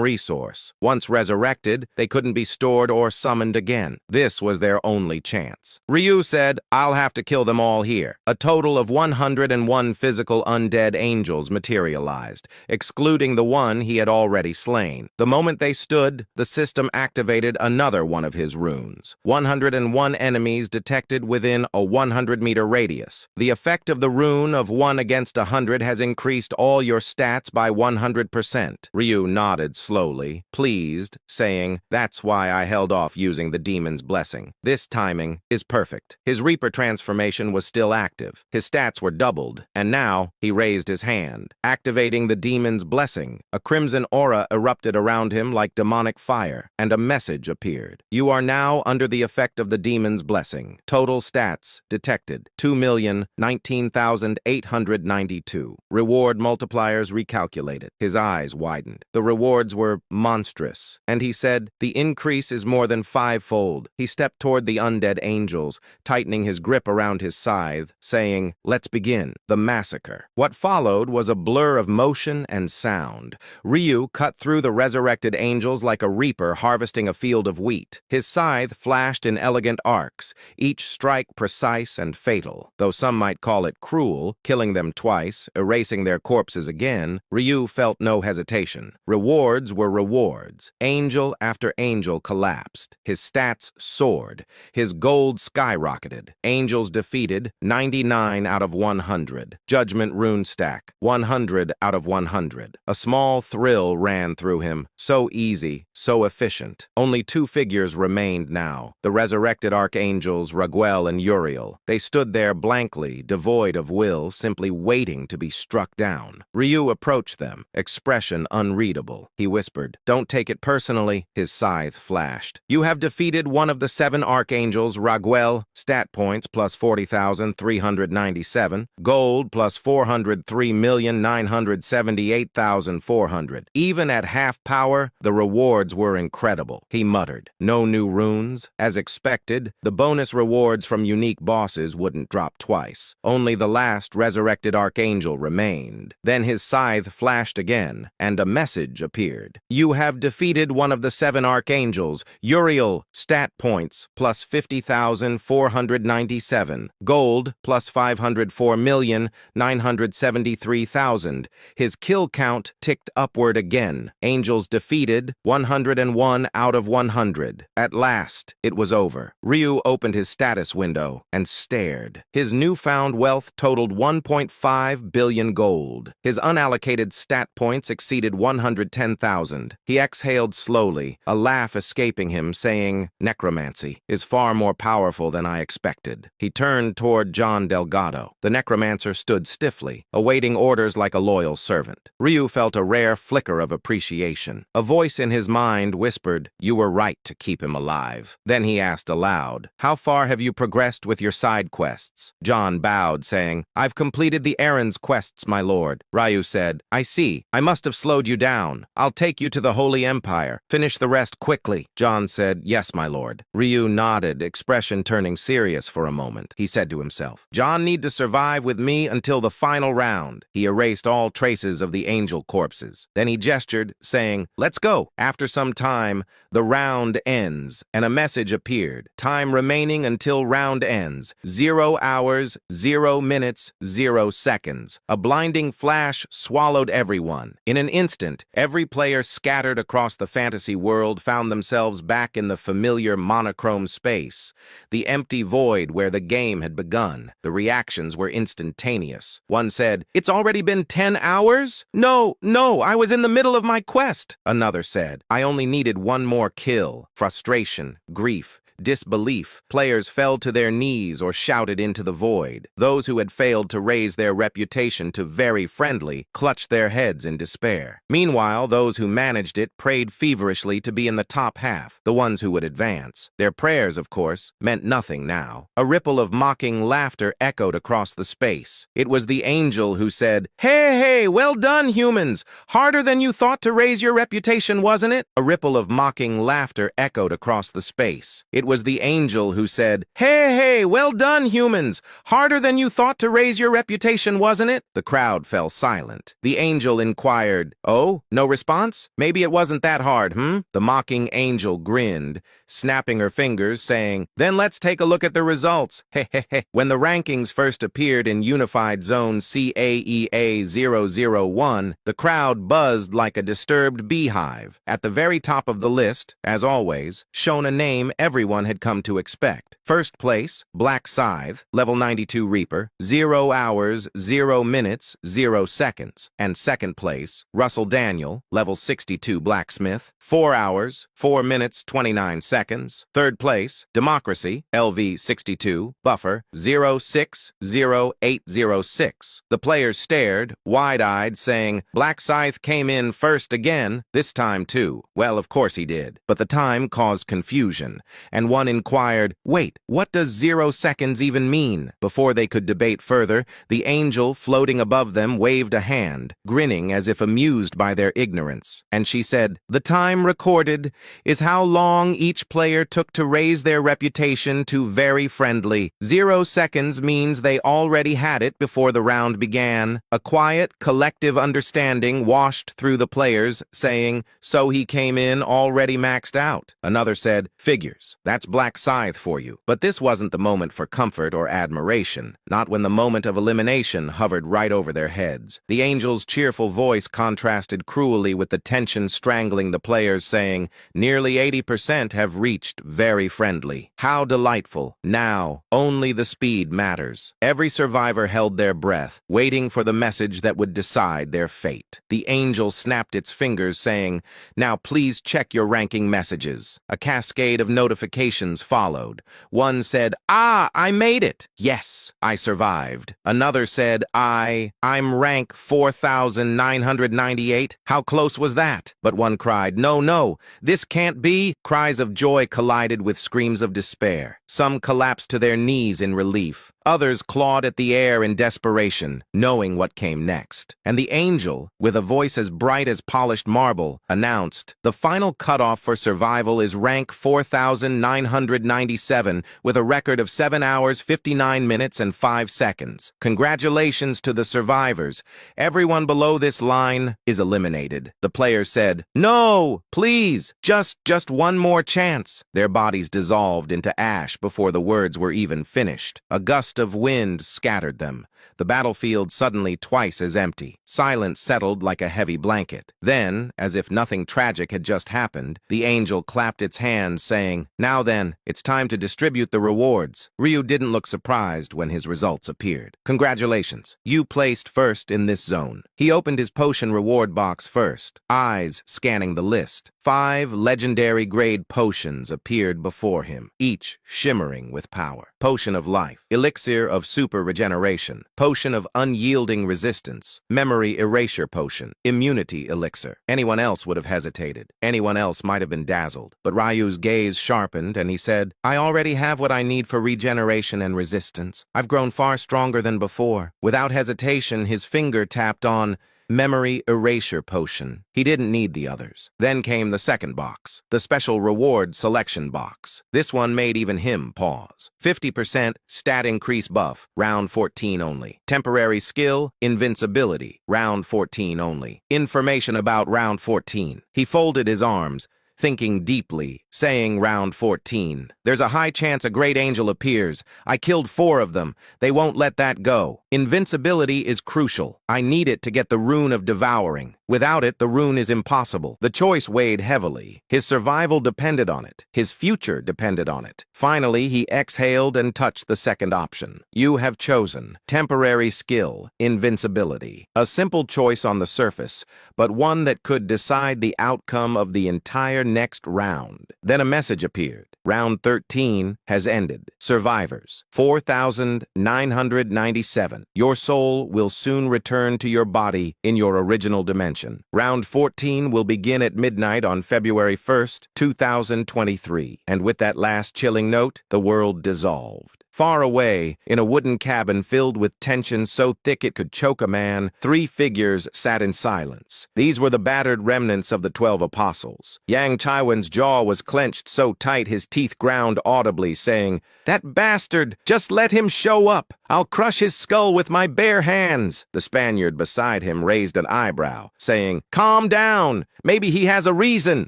resource. Once resurrected, they couldn't be stored or summoned again. This was their only chance. Ryu said, "I'll have to kill them all here." A total of 101 physical undead angels materialized, excluding the one he had already slain. The moment they stood, the system activated another one of his runes. 101 enemies detected within a 100-meter radius. The effect of the rune of 1 against 100 has increased all your stats by 100%. Ryu nodded slowly, pleased, saying, "That's why I held off using the demon's blessing. This timing is perfect." His Reaper transformation was still active. His stats were doubled, and now he raised his hand. Activating the demon's blessing, a crimson aura erupted around him like demonic fire, and a message appeared. "You are now under the effect of the demon's blessing. Total stats detected, 2,019,892. Reward multipliers recalculated." His eyes widened. The rewards were monstrous, and he said, "The increase is more than 5-fold. He stepped toward the undead angels, tightening his grip around his scythe, saying, "Let's begin the massacre." What followed was a blur of motion and sound. Ryu cut through the resurrected angels like a reaper harvesting a field of wheat. His scythe flashed in elegant arcs, each strike precise and fatal. Though some might call it cruel, killing them twice, erasing their corpses again, Ryu felt no hesitation. Rewards were rewards. Angel after angel collapsed. His stats soared. His gold skyrocketed. Angels defeated, 99 out of 100. Judgment rune stack, 100 out of 100. A small thrill ran through him. So easy, so efficient. Only two figures remained now. The resurrected archangels, Raguel and Uriel. They stood there blankly, devoid of will, simply waiting to be struck down. Ryu approached them, expression unreadable. He whispered, "Don't take it personally." His scythe flashed. "You have defeated one of the 7 archangels, Raguel. Stat points plus 40,397. Gold plus 403,978,400. Even at half power, the rewards were incredible." He muttered, "No new runes." As expected, the bonus rewards from unique bosses wouldn't drop twice. Only the last resurrected archangel remained. Then his scythe flashed again, and a message appeared. "You have defeated one of the 7 archangels, Uriel. Stat points plus 50,497. Gold plus 504,973,000. His kill count ticked upward again. Angels defeated, 101 out of 100. At last, it was over. Ryu opened his status window and stared. His newfound wealth totaled 1.5 billion gold. His unallocated stat points exceeded 110,000. He exhaled slowly, a laugh escaping him, saying, "Necromancy is far more powerful than I expected." He turned toward John Delgado. The necromancer stood stiffly, awaiting orders like a loyal servant. Ryu felt a rare flicker of appreciation. A voice in his mind whispered, "You were right to keep him alive." Then he asked aloud, "How far have you progressed with your side quests?" John bowed, saying, "I've completed the errands quests, my lord." Ryu said, "I see. I must have slowed you down. I'll take you to the Holy Empire. Finish the rest quickly." John said, "Yes, my lord." Ryu nodded, expression turning serious for a moment. He said to himself, "John need to survive with me until the final round." He erased all traces of the angel corpses. Then he gestured, saying, "Let's go." After some time, the round ends, and a message appeared. Time remaining until round ends, 0 hours, 0 minutes, 0 seconds. A blinding flash swallowed everyone. In an instant, every player scattered across the fantasy world found themselves back in the familiar monochrome space, the empty void where the game had begun. The reactions were instantaneous. One said, "It's already been 10 hours? No, I was in the middle of my quest." Another said, "I only needed one more kill." Frustration, grief, disbelief. Players fell to their knees or shouted into the void. Those who had failed to raise their reputation to very friendly clutched their heads in despair. Meanwhile, those who managed it prayed feverishly to be in the top half, the ones who would advance. Their prayers, of course, meant nothing now. A ripple of mocking laughter echoed across the space. It was the angel who said, "Hey, hey, well done, humans! Harder than you thought to raise your reputation, wasn't it?" A ripple of mocking laughter echoed across the space. It was the angel who said, "Hey, hey, well done, humans! Harder than you thought to raise your reputation, wasn't it?" The crowd fell silent. The angel inquired, "Oh, no response? Maybe it wasn't that hard, hmm?" The mocking angel grinned, snapping her fingers, saying, "Then let's take a look at the results. Hey, hey, hey." When the rankings first appeared in Unified Zone CAEA 001, the crowd buzzed like a disturbed beehive. At the very top of the list, as always, shone a name everyone had come to expect. First place, Black Scythe, level 92 Reaper, 0 hours, 0 minutes, 0 seconds. And second place, Russell Daniel, level 62 Blacksmith, 4 hours, 4 minutes, 29 seconds. Third place, Democracy, LV 62, Buffer, 060806. The players stared, wide-eyed, saying, "Black Scythe came in first again, this time too." Well, of course he did. But the time caused confusion, and one inquired, "Wait, what does 0 seconds even mean?" Before they could debate further, the angel floating above them waved a hand, grinning as if amused by their ignorance. And she said, "The time recorded is how long each player took to raise their reputation to very friendly. 0 seconds means they already had it before the round began." A quiet, collective understanding washed through the players, saying, "So he came in already maxed out." Another said, "Figures. That's Black Scythe for you." But this wasn't the moment for comfort or admiration, not when the moment of elimination hovered right over their heads. The angel's cheerful voice contrasted cruelly with the tension strangling the players, saying, "Nearly 80% have reached very friendly. How delightful. Now, only the speed matters." Every survivor held their breath, waiting for the message that would decide their fate. The angel snapped its fingers, saying, "Now please check your ranking messages." A cascade of notifications followed. One said, "Ah, I made it. Yes, I survived." Another said, I'm rank 4,998. How close was that?" But one cried, "No, no, this can't be." Cries of joy collided with screams of despair. Some collapsed to their knees in relief. Others clawed at the air in desperation, knowing what came next. And the angel, with a voice as bright as polished marble, announced, "The final cutoff for survival is rank 4,997 with a record of 7 hours, 59 minutes, and 5 seconds. Congratulations to the survivors. Everyone below this line is eliminated." The players said, "No, please, just one more chance." Their bodies dissolved into ash before the words were even finished. A gust of wind scattered them. The battlefield suddenly twice as empty. Silence settled like a heavy blanket. Then, as if nothing tragic had just happened, the angel clapped its hands, saying, "Now then, it's time to distribute the rewards." Ryu didn't look surprised when his results appeared. "Congratulations. You placed first in this zone." He opened his potion reward box first, eyes scanning the list. 5 legendary grade potions appeared before him, each shimmering with power. Potion of Life, Elixir of Super Regeneration, Potion of Unyielding Resistance, Memory Erasure Potion, Immunity Elixir. Anyone else would have hesitated. Anyone else might have been dazzled. But Ryu's gaze sharpened and he said, "I already have what I need for regeneration and resistance. I've grown far stronger than before." Without hesitation, his finger tapped on Memory Erasure Potion. He didn't need the others. Then came the second box, the Special Reward Selection box. This one made even him pause. 50% Stat Increase Buff, round 14 only. Temporary Skill, Invincibility, round 14 only. Information about round 14. He folded his arms, thinking deeply, saying round 14. "There's a high chance a great angel appears. I killed 4 of them. They won't let that go." Invincibility is crucial. I need it to get the rune of devouring. Without it, the rune is impossible. The choice weighed heavily. His survival depended on it. His future depended on it. Finally, he exhaled and touched the second option. You have chosen temporary skill, invincibility. A simple choice on the surface, but one that could decide the outcome of the entire next round. Then a message appeared. Round 13 has ended. Survivors, 4,997. Your soul will soon return to your body in your original dimension. Round 14 will begin at midnight on February 1st, 2023. And with that last chilling note, the world dissolved. Far away, in a wooden cabin filled with tension so thick it could choke a man, 3 figures sat in silence. These were the battered remnants of the 12 apostles. Yang Chiwen's jaw was clenched so tight his teeth ground audibly, saying, "That bastard! Just let him show up! I'll crush his skull with my bare hands!" The Spaniard beside him raised an eyebrow, saying, "Calm down! Maybe he has a reason!"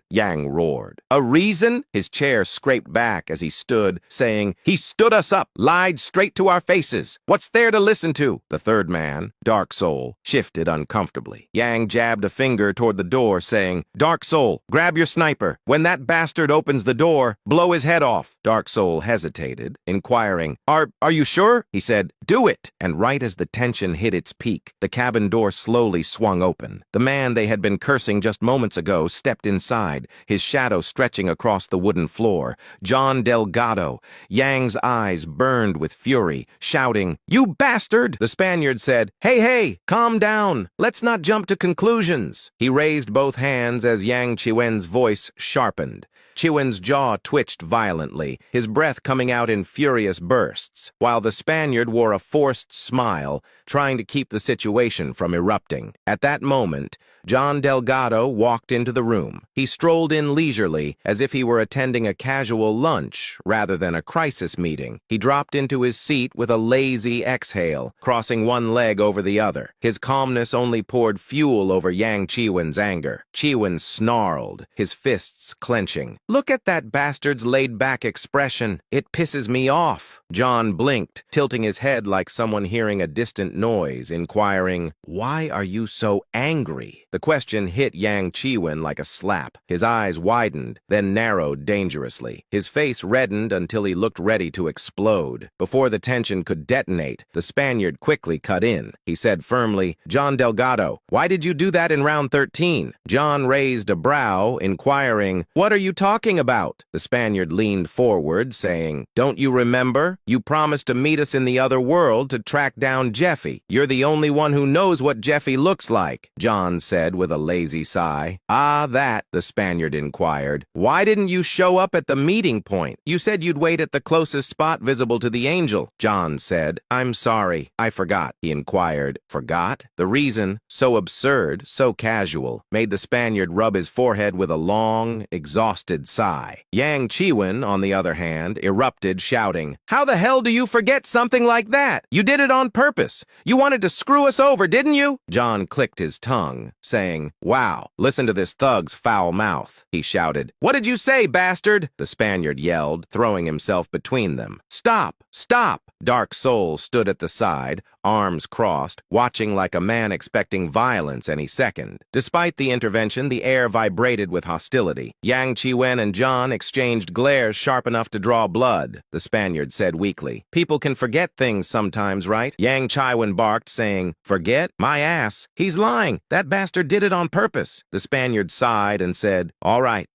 Yang roared. "A reason?" His chair scraped back as he stood, saying, "He stood us up! Lied straight to our faces. What's there to listen to?" The third man, Dark Soul, shifted uncomfortably. Yang jabbed a finger toward the door, saying, "Dark Soul, grab your sniper. When that bastard opens the door, blow his head off." Dark Soul hesitated, inquiring, Are you sure?" He said, "Do it." And right as the tension hit its peak, the cabin door slowly swung open. The man they had been cursing just moments ago stepped inside, his shadow stretching across the wooden floor. John Delgado. Yang's eyes burned with fury, shouting, "You bastard!" The Spaniard said, Hey, calm down. Let's not jump to conclusions." He raised both hands as Yang Chiwen's voice sharpened. Chiwen's jaw twitched violently, his breath coming out in furious bursts, while the Spaniard wore a forced smile, trying to keep the situation from erupting. At that moment, John Delgado walked into the room. He strolled in leisurely, as if he were attending a casual lunch rather than a crisis meeting. He dropped into his seat with a lazy exhale, crossing one leg over the other. His calmness only poured fuel over Yang Chiwen's anger. Chiwen snarled, his fists clenching. "Look at that bastard's laid-back expression. It pisses me off." John blinked, tilting his head like someone hearing a distant noise, inquiring, "Why are you so angry?" The question hit Yang Chiwen like a slap. His eyes widened, then narrowed dangerously. His face reddened until he looked ready to explode. Before the tension could detonate, the Spaniard quickly cut in. He said firmly, "John Delgado, why did you do that in round 13? John raised a brow, inquiring, "What are you talking about?" The Spaniard leaned forward, saying, "Don't you remember? You promised to meet us in the other world to track down Jeffy. You're the only one who knows what Jeffy looks like," John said with a lazy sigh. "Ah, that," the Spaniard inquired. "Why didn't you show up at the meeting point? You said you'd wait at the closest spot visible to the angel." John said, "I'm sorry, I forgot." He inquired, "Forgot?" The reason, so absurd, so casual, made the Spaniard rub his forehead with a long, exhausted sigh. Yang Chiwen, on the other hand, erupted, shouting, "How the hell do you forget something like that? You did it on purpose. You wanted to screw us over, didn't you?" John clicked his tongue, saying, "Wow, listen to this thug's foul mouth." He shouted, "What did you say, bastard?" The Spaniard yelled, throwing himself between them. "Stop! Stop!" Dark Soul stood at the side, arms crossed, watching like a man expecting violence any second. Despite the intervention, the air vibrated with hostility. Yang Chiwen and John exchanged glares sharp enough to draw blood. The Spaniard said weakly, "People can forget things sometimes, right?" Yang Chiwen barked, saying, "Forget? My ass. He's lying. That bastard did it on purpose." The Spaniard sighed and said, all right.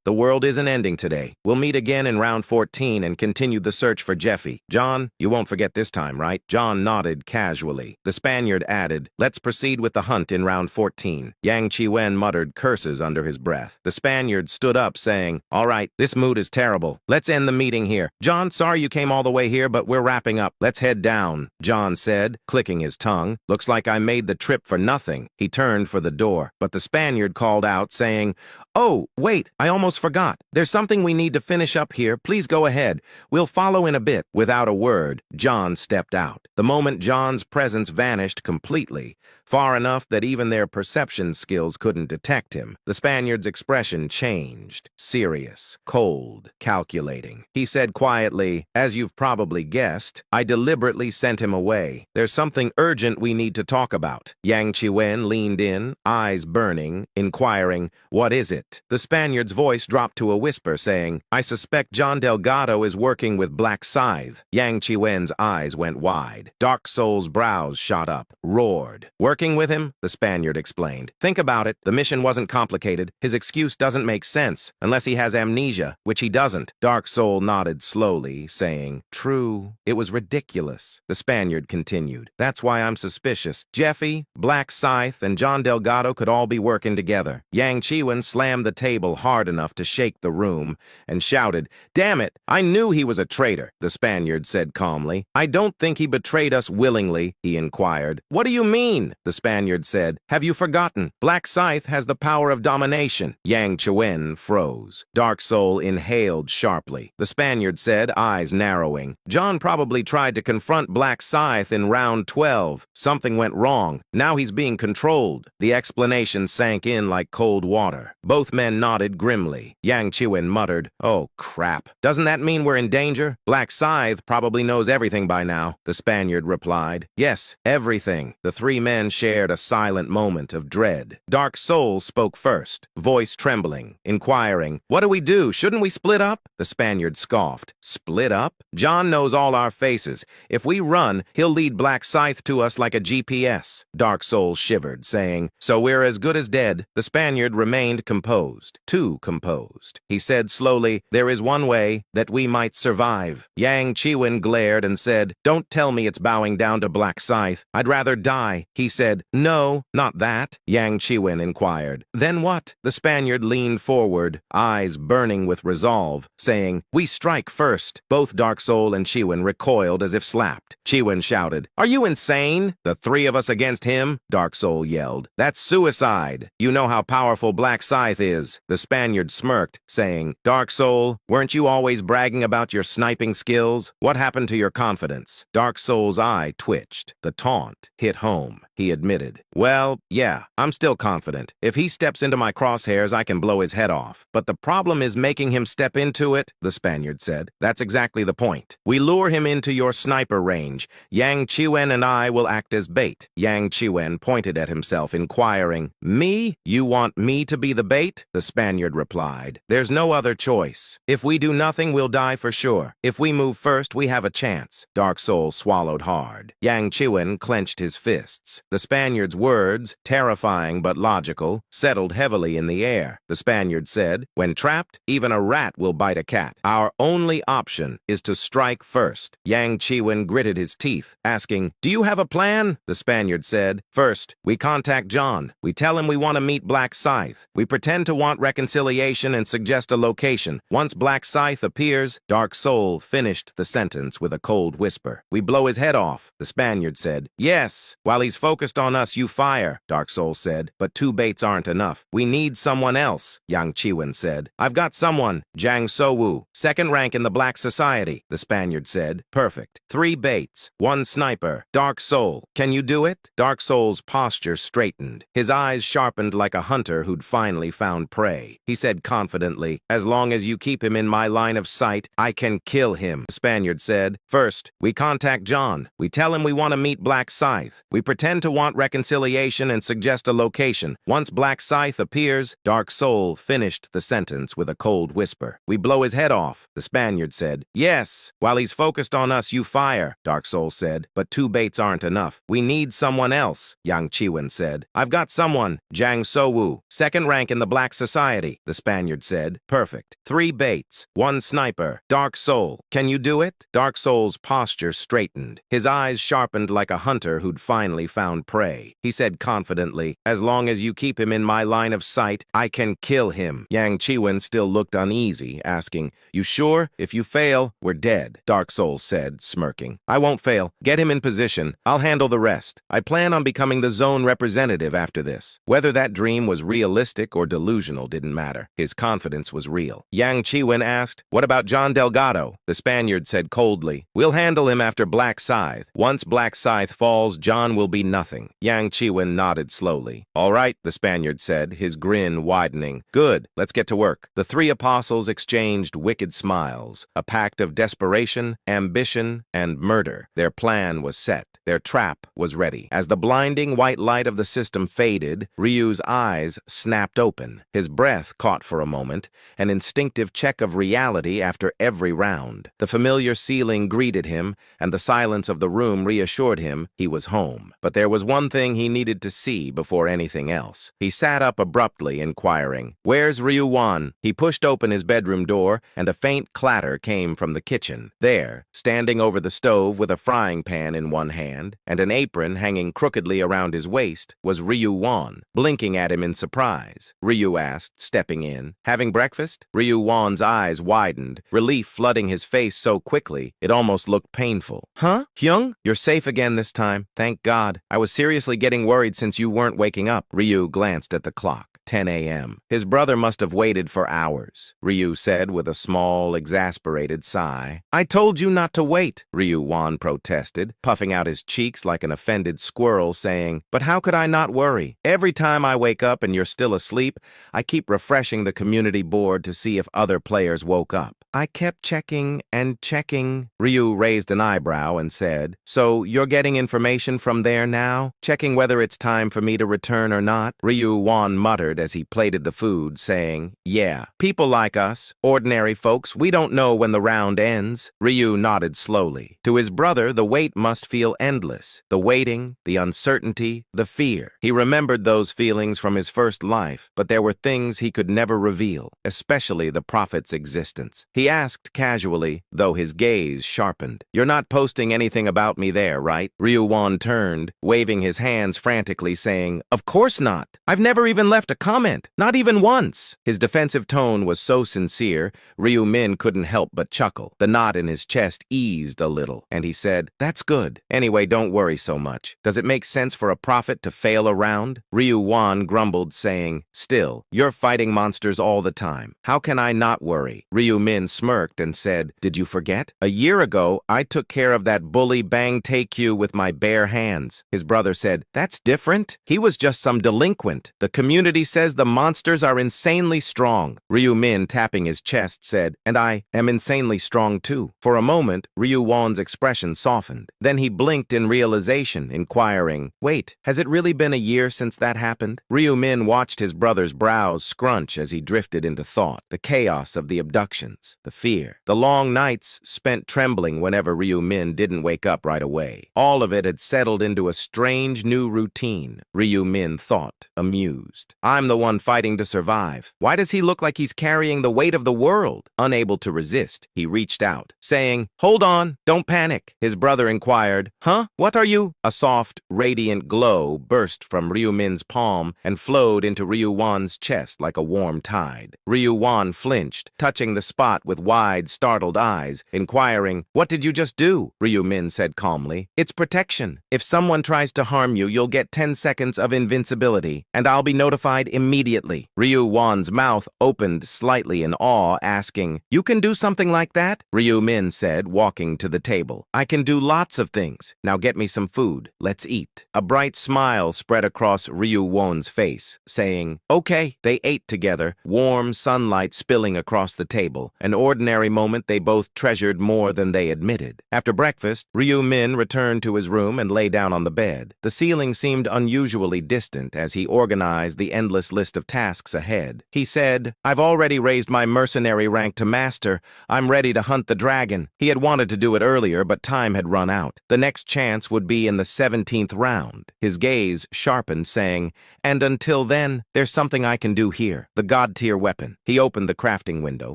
The world isn't ending today. We'll meet again in round 14 and continue the search for Jeffy. John, you won't forget this time, right?" John nodded casually. The Spaniard added, "Let's proceed with the hunt in round 14. Yang Chiwen muttered curses under his breath. The Spaniard stood up, saying, "All right, this mood is terrible. Let's end the meeting here. John, sorry you came all the way here, but we're wrapping up. Let's head down," John said, clicking his tongue. "Looks like I made the trip for nothing." He turned for the door, but the Spaniard called out, saying, "Oh, wait, I almost forgot. There's something we need to finish up here. Please go ahead. We'll follow in a bit." Without a word, John stepped out. The moment John's presence vanished completely, far enough that even their perception skills couldn't detect him. The Spaniard's expression changed. Serious, cold, calculating. He said quietly, "As you've probably guessed, I deliberately sent him away. There's something urgent we need to talk about." Yang Qiwen leaned in, eyes burning, inquiring, "What is it?" The Spaniard's voice dropped to a whisper, saying, "I suspect John Delgado is working with Black Scythe." Yang Qiwen's eyes went wide. Dark Soul's brows shot up, roared. "Working with him?" the Spaniard explained. "Think about it. The mission wasn't complicated. His excuse doesn't make sense, unless he has amnesia, which he doesn't." Dark Soul nodded slowly, saying, "True. It was ridiculous." The Spaniard continued, "That's why I'm suspicious. Jeffy, Black Scythe, and John Delgado could all be working together." Yang Qiwen slammed the table hard enough to shake the room and shouted, "Damn it! I knew he was a traitor," the Spaniard said calmly. "I don't think he betrayed us willingly," he inquired. "What do you mean?" the Spaniard said. "Have you forgotten? Black Scythe has the power of domination." Yang Qiwen froze. Dark Soul inhaled sharply. The Spaniard said, eyes narrowing, "John probably tried to confront Black Scythe in round 12. Something went wrong. Now he's being controlled." The explanation sank in like cold water. Both men nodded grimly. Yang Qiwen muttered, "Oh, crap. Doesn't that mean we're in danger?" "Black Scythe probably knows everything by now," the Spaniard replied. "Yes, everything." The three men shared a silent moment of dread. Dark Soul spoke first, voice trembling, inquiring, "What do we do? Shouldn't we split up?" The Spaniard scoffed. "Split up? John knows all our faces. If we run, he'll lead Black Scythe to us like a GPS." Dark Soul shivered, saying, "So we're as good as dead." The Spaniard remained composed, too composed. He said slowly, "There is one way that we might survive." Yang Qiwen glared and said, "Don't tell me it's bowing down to Black Scythe. I'd rather die." He said, "No, not that." Yang Qiwen inquired, "Then what?" The Spaniard leaned forward, eyes burning with resolve, saying, "We strike first." Both Dark Soul and Qiwen recoiled as if slapped. Qiwen shouted, "Are you insane? The three of us against him?" Dark Soul yelled, "That's suicide. You know how powerful Black Scythe is." The Spaniard smirked, saying, "Dark Soul, weren't you always bragging about your sniping skills? What happened to your confidence?" Dark Soul's eye twitched. The taunt hit home. He admitted, "Well, yeah, I'm still confident. If he steps into my crosshairs, I can blow his head off. But the problem is making him step into it," the Spaniard said. "That's exactly the point. We lure him into your sniper range. Yang Qiwen and I will act as bait." Yang Qiwen pointed at himself, inquiring, "Me? You want me to be the bait?" The Spaniard replied, "There's no other choice. If we do nothing, we'll die for sure. If we move first, we have a chance." Dark Soul swallowed hard. Yang Qiwen clenched his fists. The Spaniard's words, terrifying but logical, settled heavily in the air. The Spaniard said, "When trapped, even a rat will bite a cat. Our only option is to strike first." Yang Qiwen gritted his teeth, asking, "Do you have a plan?" The Spaniard said, "First, we contact John. We tell him we want to meet Black Scythe. We pretend to want reconciliation and suggest a location. Once Black Scythe appears," Dark Soul finished the sentence with a cold whisper, "we blow his head off." The Spaniard said, "Yes, while he's focused on us, you fire," Dark Soul said, "but two baits aren't enough. We need someone else," Yang Qiwen said. "I've got someone, Zhang Sowu, second rank in the Black Society," the Spaniard said. "Perfect. 3 baits, 1 sniper. Dark Soul, can you do it?" Dark Soul's posture straightened. His eyes sharpened like a hunter who'd finally found prey. He said confidently, "As long as you keep him in my line of sight, I can kill him." The Spaniard said, "First, we contact John. We tell him we want to meet Black Scythe. We pretend to want reconciliation and suggest a location. Once Black Scythe appears," Dark Soul finished the sentence with a cold whisper, "we blow his head off." The Spaniard said, "Yes, while he's focused on us, you fire," Dark Soul said, "but 2 baits aren't enough. We need someone else," Yang Qiwen said. "I've got someone, Zhang Sowu, second rank in the Black Society," the Spaniard said. "Perfect. 3 baits, 1 sniper. Dark Soul, can you do it?" Dark Soul's posture straightened. His eyes sharpened like a hunter who'd finally found prey. He said confidently, "As long as you keep him in my line of sight, I can kill him." Yang Qiwen still looked uneasy, asking, "You sure? If you fail, we're dead," Dark Soul said, smirking. "I won't fail. Get him in position. I'll handle the rest. I plan on becoming the zone representative after this." Whether that dream was realistic or delusional didn't matter. His confidence was real. Yang Qiwen asked, "What about John Delgado?" The Spaniard said coldly, "We'll handle him after Black Scythe. Once Black Scythe falls, John will be nothing." nothing. Yang Chiwen nodded slowly. All right, the Spaniard said, his grin widening. Good, let's get to work. The three apostles exchanged wicked smiles, a pact of desperation, ambition, and murder. Their plan was set. Their trap was ready. As the blinding white light of the system faded, Ryu's eyes snapped open. His breath caught for a moment, an instinctive check of reality after every round. The familiar ceiling greeted him, and the silence of the room reassured him he was home. But there was one thing he needed to see before anything else. He sat up abruptly, inquiring, "Where's Ryu Wan?" He pushed open his bedroom door, and a faint clatter came from the kitchen. There, standing over the stove with a frying pan in one hand, and an apron hanging crookedly around his waist, was Ryu Wan, blinking at him in surprise. Ryu asked, stepping in. "Having breakfast?" Ryu Wan's eyes widened, relief flooding his face so quickly it almost looked painful. "Huh? Hyung? You're safe again this time. Thank God. I was seriously getting worried since you weren't waking up." Ryu glanced at the clock. 10 a.m. His brother must have waited for hours, Ryu said with a small, exasperated sigh. "I told you not to wait," Ryu Wan protested, puffing out his cheeks like an offended squirrel, saying, "But how could I not worry? Every time I wake up and you're still asleep, I keep refreshing the community board to see if other players woke up." "I kept checking and checking." Ryu raised an eyebrow and said, "So you're getting information from there now? Checking whether it's time for me to return or not?" Ryu Wan muttered as he plated the food, saying, "Yeah, people like us, ordinary folks, we don't know when the round ends." Ryu nodded slowly. To his brother, the wait must feel endless. The waiting, the uncertainty, the fear. He remembered those feelings from his first life, but there were things he could never reveal, especially the prophet's existence. He asked casually, though his gaze sharpened, "You're not posting anything about me there, right?" Ryu Wan turned, waving his hands frantically, saying, "Of course not. I've never even left a comment, not even once." His defensive tone was so sincere, Ryu Min couldn't help but chuckle. The knot in his chest eased a little, and he said, "That's good. Anyway, don't worry so much. Does it make sense for a prophet to fail around?" Ryu Wan grumbled, saying, "Still, you're fighting monsters all the time. How can I not worry?" Ryu Min smirked and said, "Did you forget? A year ago, I took care of that bully Bang Taekyu with my bare hands." His brother said, "That's different. He was just some delinquent. The community says the monsters are insanely strong." Ryu Min, tapping his chest, said, "And I am insanely strong too." For a moment, Ryu Wan's expression softened. Then he blinked in realization, inquiring, "Wait, has it really been a year since that happened?" Ryu Min watched his brother's brows scrunch as he drifted into thought. The chaos of the abductions, the fear, the long nights spent trembling whenever Ryu Min didn't wake up right away. All of it had settled into a strange new routine. Ryu Min thought, amused. "I'm the one fighting to survive. Why does he look like he's carrying the weight of the world?" Unable to resist, he reached out, saying, "Hold on, don't panic." His brother inquired, "Huh? What are you?" A soft, radiant glow burst from Ryu Min's palm and flowed into Ryu Wan's chest like a warm tide. Ryu Wan flinched, touching the spot with wide, startled eyes, inquiring, "What did you just do?" Ryu Min said calmly, "It's protection. If someone tries to harm you, you'll get 10 seconds of invincibility, and I'll be notified immediately." Ryu Wan's mouth opened slightly in awe, asking, "You can do something like that?" Ryu Min said, walking to the table, "I can do lots of things. Now get me some food. Let's eat." A bright smile spread across Ryu Wan's face, saying, "Okay." They ate together, warm sunlight spilling across the table, an ordinary moment they both treasured more than they admitted. After breakfast, Ryu Min returned to his room and lay down on the bed. The ceiling seemed unusually distant as he organized the endless list of tasks ahead. He said, "I've already raised my mercenary rank to master. I'm ready to hunt the dragon." He had wanted to do it earlier, but time had run out. The next chance would be in the 17th round. His gaze sharpened, saying, "And until then, there's something I can do here. The god-tier weapon." He opened the crafting window,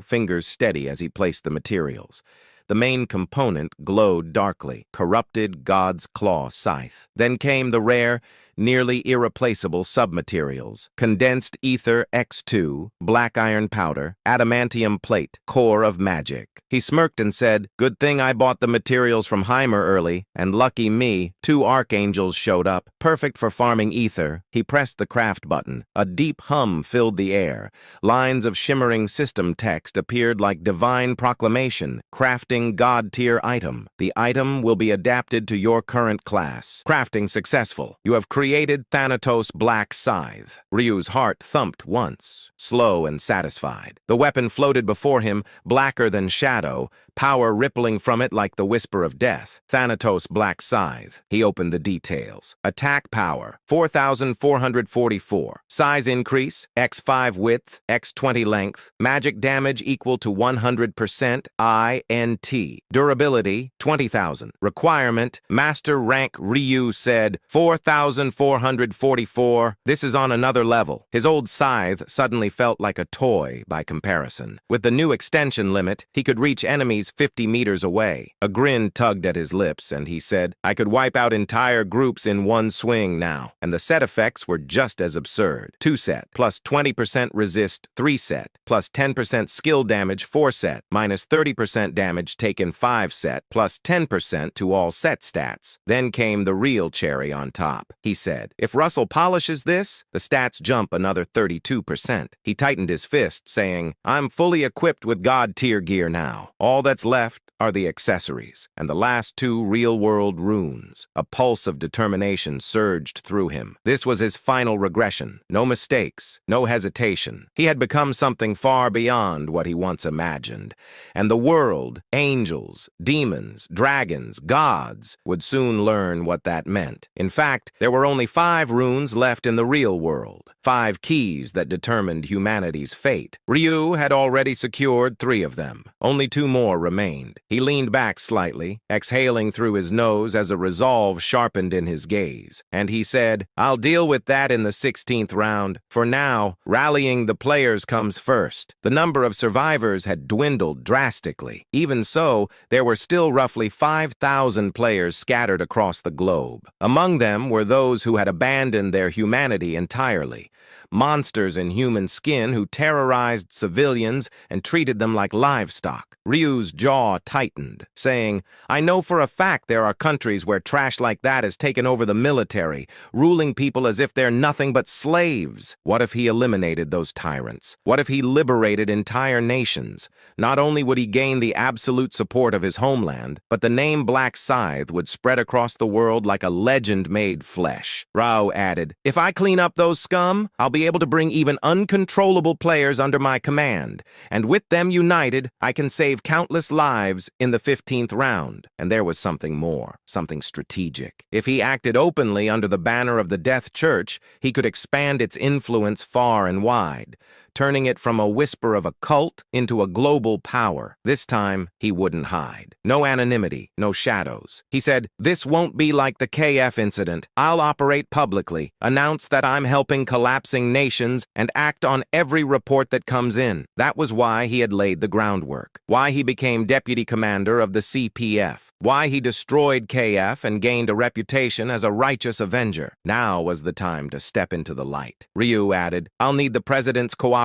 fingers steady as he placed the materials. The main component glowed darkly, corrupted God's Claw scythe. Then came the rare, nearly irreplaceable submaterials: condensed ether X2, black iron powder, adamantium plate, core of magic. He smirked and said, "Good thing I bought the materials from Heimer early, and lucky me, 2 archangels showed up, perfect for farming ether." He pressed the craft button. A deep hum filled the air. Lines of shimmering system text appeared like divine proclamation: crafting god-tier item. The item will be adapted to your current class. Crafting successful. You have created Thanatos Black Scythe. Ryu's heart thumped once, slow and satisfied. The weapon floated before him, blacker than shadow, power rippling from it like the whisper of death. Thanatos Black Scythe. He opened the details. Attack power, 4,444. Size increase, x5 width, x20 length. Magic damage equal to 100% INT. Durability, 20,000. Requirement, Master Rank. Ryu said, 4,444. This is on another level. His old scythe suddenly felt like a toy by comparison. With the new extension limit, he could reach enemies 50 meters away. A grin tugged at his lips, and he said, "I could wipe out entire groups in one swing now." And the set effects were just as absurd. 2 set, plus 20% resist 3 set, plus 10% skill damage 4 set, minus 30% damage taken 5 set, plus 10% to all set stats. Then came the real cherry on top. He said, "If Russell polishes this, the stats jump another 32%. He tightened his fist, saying, "I'm fully equipped with god-tier gear now. All that's left are the accessories, and the last 2 real-world runes." A pulse of determination surged through him. This was his final regression. No mistakes, no hesitation. He had become something far beyond what he once imagined. And the world, angels, demons, dragons, gods, would soon learn what that meant. In fact, there were only 5 runes left in the real world. 5 keys that determined humanity's fate. Ryu had already secured 3 of them. Only 2 more remained. He leaned back slightly, exhaling through his nose as a resolve sharpened in his gaze. And he said, "I'll deal with that in the 16th round. For now, rallying the players comes first." The number of survivors had dwindled drastically. Even so, there were still roughly 5,000 players scattered across the globe. Among them were those who had abandoned their humanity entirely. Monsters in human skin who terrorized civilians and treated them like livestock. Ryu's jaw tightened, saying, "I know for a fact there are countries where trash like that has taken over the military, ruling people as if they're nothing but slaves." What if he eliminated those tyrants? What if he liberated entire nations? Not only would he gain the absolute support of his homeland, but the name Black Scythe would spread across the world like a legend made flesh. Rao added, "If I clean up those scum, I'll be able to bring even uncontrollable players under my command, and with them united, I can save countless lives in the 15th round." And there was something more, something strategic. If he acted openly under the banner of the Death Church, he could expand its influence far and wide, turning it from a whisper of a cult into a global power. This time, he wouldn't hide. No anonymity, no shadows. He said, "This won't be like the KF incident. I'll operate publicly, announce that I'm helping collapsing nations, and act on every report that comes in." That was why he had laid the groundwork, why he became deputy commander of the CPF, why he destroyed KF and gained a reputation as a righteous avenger. Now was the time to step into the light. Ryu added, "I'll need the president's cooperation."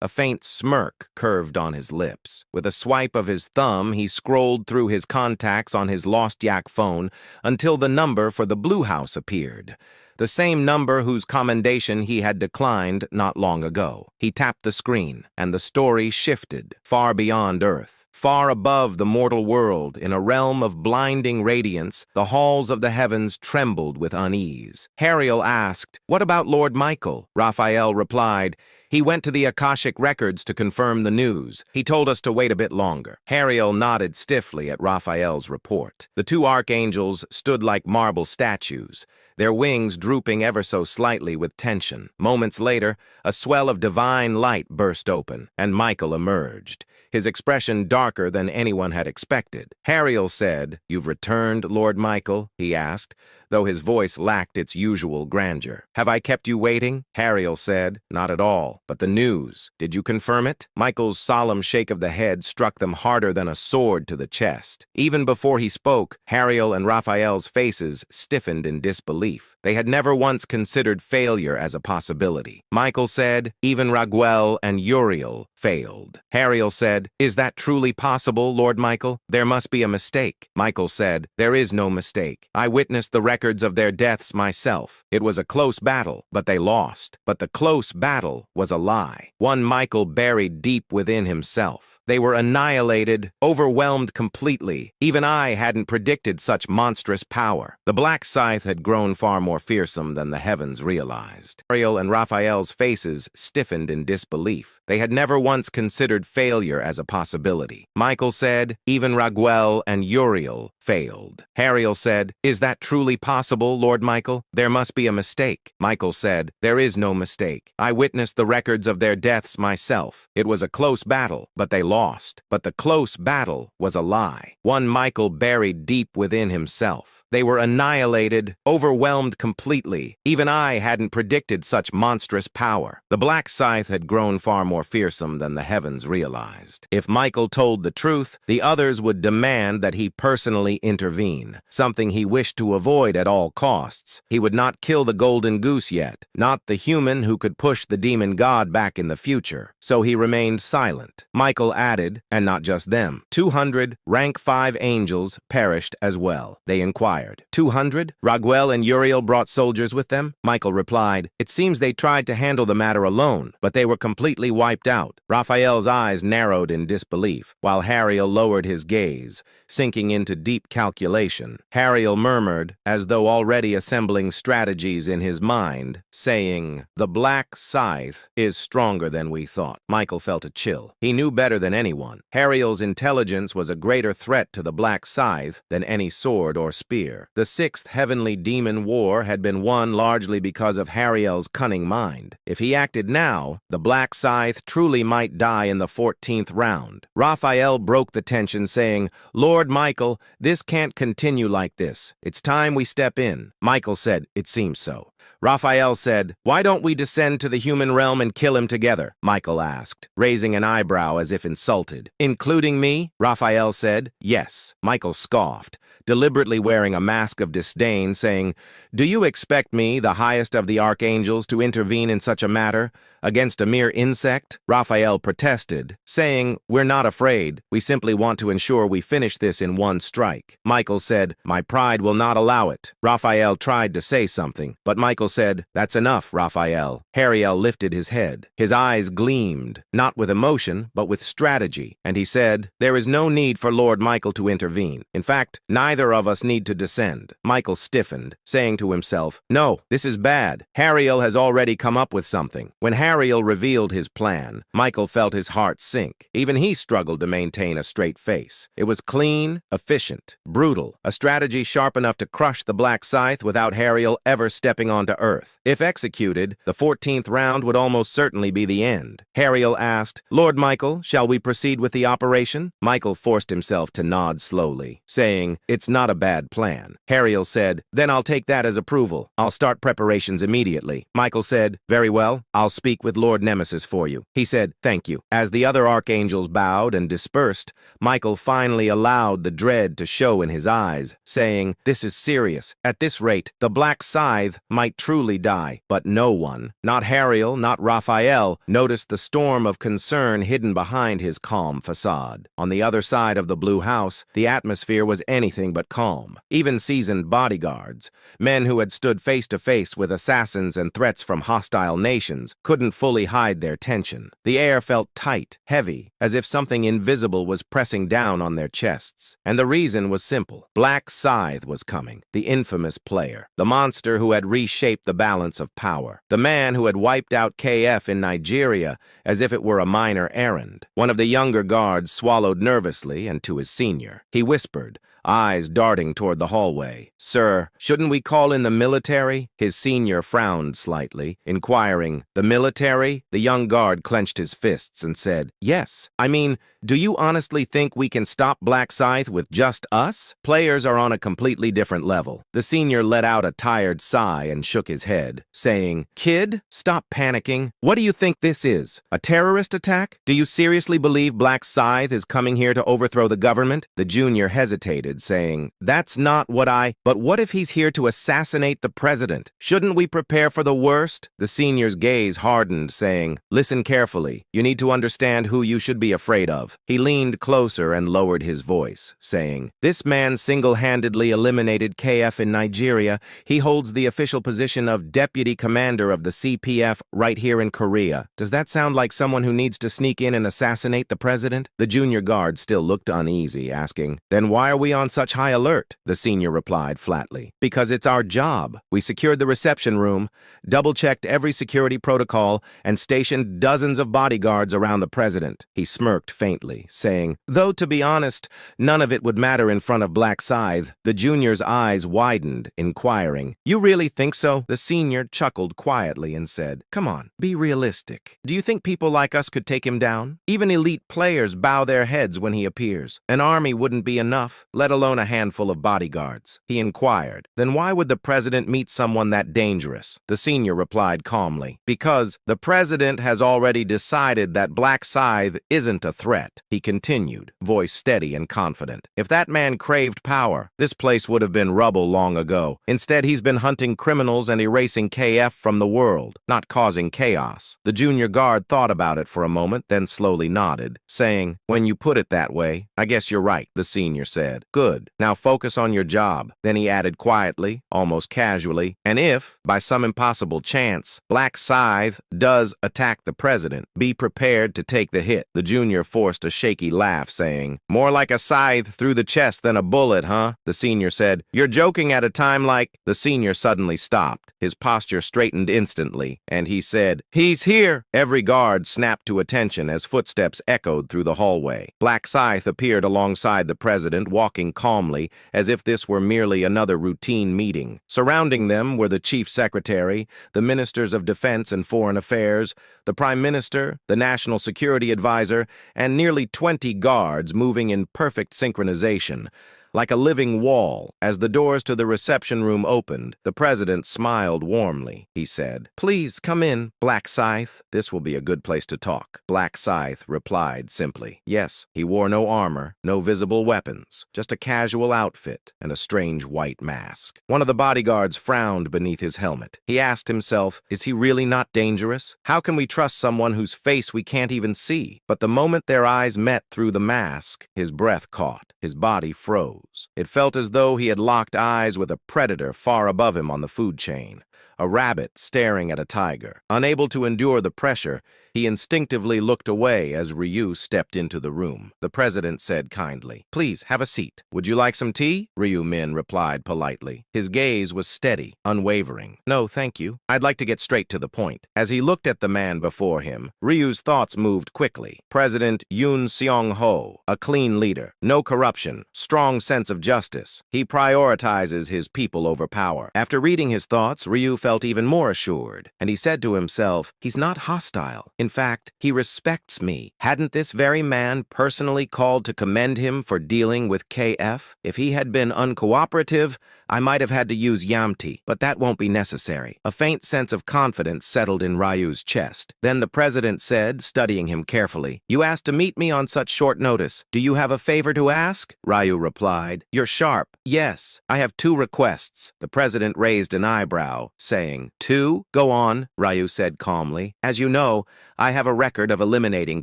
A faint smirk curved on his lips. With a swipe of his thumb, he scrolled through his contacts on his Lost Yak phone until the number for the Blue House appeared. The same number whose commendation he had declined not long ago. He tapped the screen, and the story shifted, far beyond Earth. Far above the mortal world, in a realm of blinding radiance, the halls of the heavens trembled with unease. Hariel asked, "What about Lord Michael?" Raphael replied, "He went to the Akashic records to confirm the news. He told us to wait a bit longer." Hariel nodded stiffly at Raphael's report. The 2 archangels stood like marble statues, their wings drooping ever so slightly with tension. Moments later, a swell of divine light burst open, and Michael emerged, his expression darker than anyone had expected. Hariel said, "You've returned, Lord Michael?" he asked, though his voice lacked its usual grandeur. "Have I kept you waiting?" Hariel said, "Not at all. But the news, did you confirm it? Michael's solemn shake of the head struck them harder than a sword to the chest. Even before he spoke, Hariel and Raphael's faces stiffened in disbelief. They had never once considered failure as a possibility. Michael said, even Raguel and Uriel failed. Hariel said, is that truly possible, Lord Michael? There must be a mistake. Michael said, there is no mistake. I witnessed the records of their deaths myself. It was a close battle, but they lost. But the close battle was a lie. One Michael buried deep within himself. They were annihilated, overwhelmed completely. Even I hadn't predicted such monstrous power. The black scythe had grown far more fearsome than the heavens realized. Ariel and Raphael's faces stiffened in disbelief. They had never once considered failure as a possibility. Michael said, even Raguel and Uriel failed. Hariel said, is that truly possible, Lord Michael? There must be a mistake. Michael said, there is no mistake. I witnessed the records of their deaths myself. It was a close battle, but they lost. But the close battle was a lie. One Michael buried deep within himself. They were annihilated, overwhelmed completely. Even I hadn't predicted such monstrous power. The black scythe had grown far more fearsome than the heavens realized. If Michael told the truth, the others would demand that he personally intervene, something he wished to avoid at all costs. He would not kill the golden goose yet, not the human who could push the demon god back in the future. So he remained silent. Michael added, and not just them, 200 rank 5 angels perished as well. They inquired, 200? Raguel and Uriel brought soldiers with them? Michael replied, it seems they tried to handle the matter alone, but they were completely wiped out. Raphael's eyes narrowed in disbelief, while Hariel lowered his gaze, sinking into deep calculation. Hariel murmured, as though already assembling strategies in his mind, saying, the black scythe is stronger than we thought. Michael felt a chill. He knew better than anyone. Hariel's intelligence was a greater threat to the black scythe than any sword or spear. The sixth heavenly demon war had been won largely because of Hariel's cunning mind. If he acted now, the black scythe truly might die in the 14th round. Raphael broke the tension, saying, Lord Michael, this can't continue like this. It's time we step in. Michael said, it seems so. Raphael said, why don't we descend to the human realm and kill him together? Michael asked, raising an eyebrow as if insulted. Including me? Raphael said, yes. Michael scoffed, deliberately wearing a mask of disdain, saying, do you expect me, the highest of the archangels, to intervene in such a matter? Against a mere insect? Raphael protested, saying, we're not afraid. We simply want to ensure we finish this in one strike. Michael said, my pride will not allow it. Raphael tried to say something, but Michael said, that's enough, Raphael. Hariel lifted his head. His eyes gleamed, not with emotion, but with strategy, and he said, there is no need for Lord Michael to intervene. In fact, neither of us need to descend. Michael stiffened, saying to himself, no, this is bad. Hariel has already come up with something. When Hariel revealed his plan, Michael felt his heart sink. Even he struggled to maintain a straight face. It was clean, efficient, brutal, a strategy sharp enough to crush the black scythe without Hariel ever stepping onto Earth. If executed, the 14th round would almost certainly be the end. Hariel asked, Lord Michael, shall we proceed with the operation? Michael forced himself to nod slowly, saying, it's not a bad plan. Hariel said, then I'll take that as approval. I'll start preparations immediately. Michael said, very well, I'll speak with Lord Nemesis for you. He said, thank you. As the other archangels bowed and dispersed, Michael finally allowed the dread to show in his eyes, saying, this is serious. At this rate, the black scythe might truly die. But no one, not Hariel, not Raphael, noticed the storm of concern hidden behind his calm facade. On the other side of the blue house, the atmosphere was anything but calm. Even seasoned bodyguards, men who had stood face to face with assassins and threats from hostile nations, couldn't fully hide their tension. The air felt tight, heavy, as if something invisible was pressing down on their chests. And the reason was simple. Black Scythe was coming, the infamous player, the monster who had reshaped the balance of power, the man who had wiped out KF in Nigeria as if it were a minor errand. One of the younger guards swallowed nervously, and to his senior, he whispered, eyes darting toward the hallway. "Sir, shouldn't we call in the military?" His senior frowned slightly, inquiring, "The military?" The young guard clenched his fists and said, "Yes. I mean, do you honestly think we can stop Black Scythe with just us? Players are on a completely different level." The senior let out a tired sigh and shook his head, saying, "Kid, stop panicking. What do you think this is? A terrorist attack? Do you seriously believe Black Scythe is coming here to overthrow the government?" The junior hesitated, saying, "That's not what But what if he's here to assassinate the president? Shouldn't we prepare for the worst?" The senior's gaze hardened, saying, "Listen carefully. You need to understand who you should be afraid of." He leaned closer and lowered his voice, saying, "This man single-handedly eliminated KF in Nigeria. He holds the official position of deputy commander of the CPF right here in Korea. Does that sound like someone who needs to sneak in and assassinate the president?" The junior guard still looked uneasy, asking, "Then why are we on such high alert?" The senior replied flatly, "Because it's our job. We secured the reception room, double-checked every security protocol, and stationed dozens of bodyguards around the president." He smirked faintly, saying, "Though, to be honest, none of it would matter in front of Black Scythe." The junior's eyes widened, inquiring, "You really think so?" The senior chuckled quietly and said, "Come on, be realistic. Do you think people like us could take him down? Even elite players bow their heads when he appears. An army wouldn't be enough, let alone a handful of bodyguards." He inquired, "Then why would the president meet someone that dangerous?" The senior replied calmly, "Because the president has already decided that Black Scythe isn't a threat." He continued, voice steady and confident, "If that man craved power, this place would have been rubble long ago. Instead, he's been hunting criminals and erasing KF from the world, not causing chaos." The junior guard thought about it for a moment, then slowly nodded, saying, "When you put it that way, I guess you're right," the senior said. "Good. Now focus on your job." Then he added quietly, almost casually, "And if, by some impossible chance, Black Scythe does attack the president, be prepared to take the hit." The junior forced a shaky laugh, saying, "More like a scythe through the chest than a bullet, huh?" The senior said, "You're joking at a time like—" The senior suddenly stopped. His posture straightened instantly, and he said, "He's here!" Every guard snapped to attention as footsteps echoed through the hallway. Black Scythe appeared alongside the president, walking calmly, as if this were merely another routine meeting. Surrounding them were the chief secretary, the ministers of defense and foreign affairs, the prime minister, the national security advisor, and nearly 20 guards moving in perfect synchronization. Like a living wall, as the doors to the reception room opened, the president smiled warmly. He said, "Please come in, Black Scythe. This will be a good place to talk." Black Scythe replied simply. Yes, he wore no armor, no visible weapons, just a casual outfit and a strange white mask. One of the bodyguards frowned beneath his helmet. He asked himself, is he really not dangerous? How can we trust someone whose face we can't even see? But the moment their eyes met through the mask, his breath caught, his body froze. It felt as though he had locked eyes with a predator far above him on the food chain, a rabbit staring at a tiger. Unable to endure the pressure, he instinctively looked away as Ryu stepped into the room. The president said kindly, "Please, have a seat. Would you like some tea?" Ryu Min replied politely. His gaze was steady, unwavering. "No, thank you. I'd like to get straight to the point." As he looked at the man before him, Ryu's thoughts moved quickly. President Yoon Seong-ho, a clean leader, no corruption, strong sense of justice. He prioritizes his people over power. After reading his thoughts, Ryu felt even more assured, and he said to himself, he's not hostile. In fact, he respects me. Hadn't this very man personally called to commend him for dealing with KF? If he had been uncooperative, I might have had to use Yamti, but that won't be necessary. A faint sense of confidence settled in Ryu's chest. Then the president said, studying him carefully, "You asked to meet me on such short notice. Do you have a favor to ask?" Ryu replied, "You're sharp. Yes, I have 2 requests." The president raised an eyebrow, saying, "2? Go on," Ryu said calmly. "As you know, I have a record of eliminating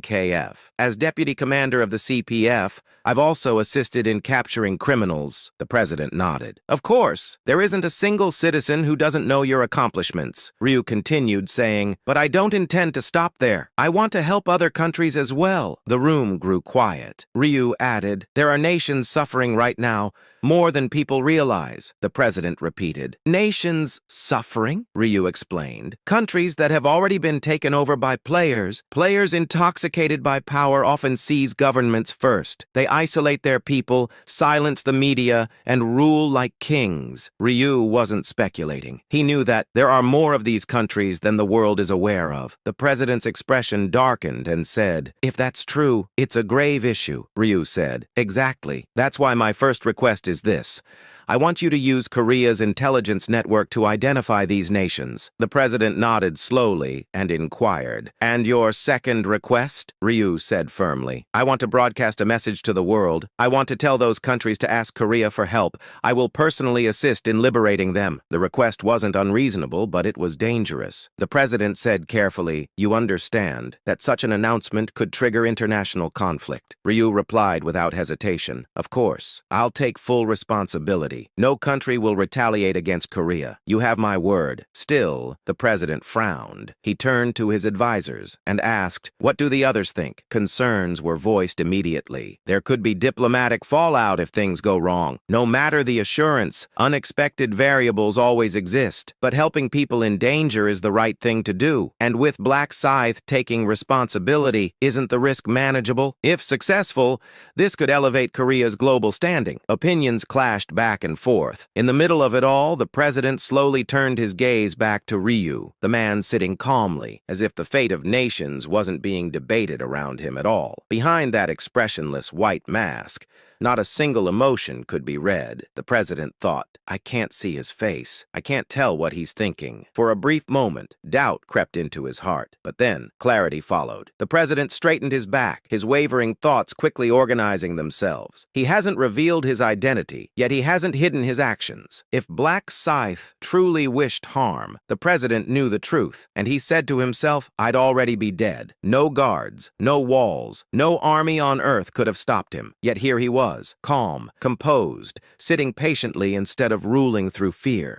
KF. As deputy commander of the CPF, I've also assisted in capturing criminals." The president nodded. "Of course, there isn't a single citizen who doesn't know your accomplishments," Ryu continued, saying, "But I don't intend to stop there. I want to help other countries as well." The room grew quiet. Ryu added, "There are nations suffering right now More than people realize, the president repeated. Nations suffering, Ryu explained. Countries that have already been taken over by players. Players intoxicated by power often seize governments first. They isolate their people, silence the media, and rule like kings. Ryu wasn't speculating. He knew that there are more of these countries than the world is aware of. The president's expression darkened and said, "If that's true, it's a grave issue," Ryu said. Exactly. That's why my first request is this. I want you to use Korea's intelligence network to identify these nations. The president nodded slowly and inquired. And your second request? Ryu said firmly. I want to broadcast a message to the world. I want to tell those countries to ask Korea for help. I will personally assist in liberating them. The request wasn't unreasonable, but it was dangerous. The president said carefully, "You understand that such an announcement could trigger international conflict." Ryu replied without hesitation. Of course, I'll take full responsibility. No country will retaliate against Korea. You have my word. Still, the president frowned. He turned to his advisors and asked, "What do the others think?" Concerns were voiced immediately. There could be diplomatic fallout if things go wrong. No matter the assurance, unexpected variables always exist. But helping people in danger is the right thing to do. And with Black Scythe taking responsibility, isn't the risk manageable? If successful, this could elevate Korea's global standing. Opinions clashed back and forth. In the middle of it all, the president slowly turned his gaze back to Ryu, the man sitting calmly, as if the fate of nations wasn't being debated around him at all. Behind that expressionless white mask, not a single emotion could be read. The president thought, I can't see his face. I can't tell what he's thinking. For a brief moment, doubt crept into his heart. But then, clarity followed. The president straightened his back, his wavering thoughts quickly organizing themselves. He hasn't revealed his identity, yet he hasn't hidden his actions. If Black Scythe truly wished harm, the president knew the truth, and he said to himself, I'd already be dead. No guards, no walls, no army on earth could have stopped him. Yet here he was, calm, composed, sitting patiently instead of ruling through fear.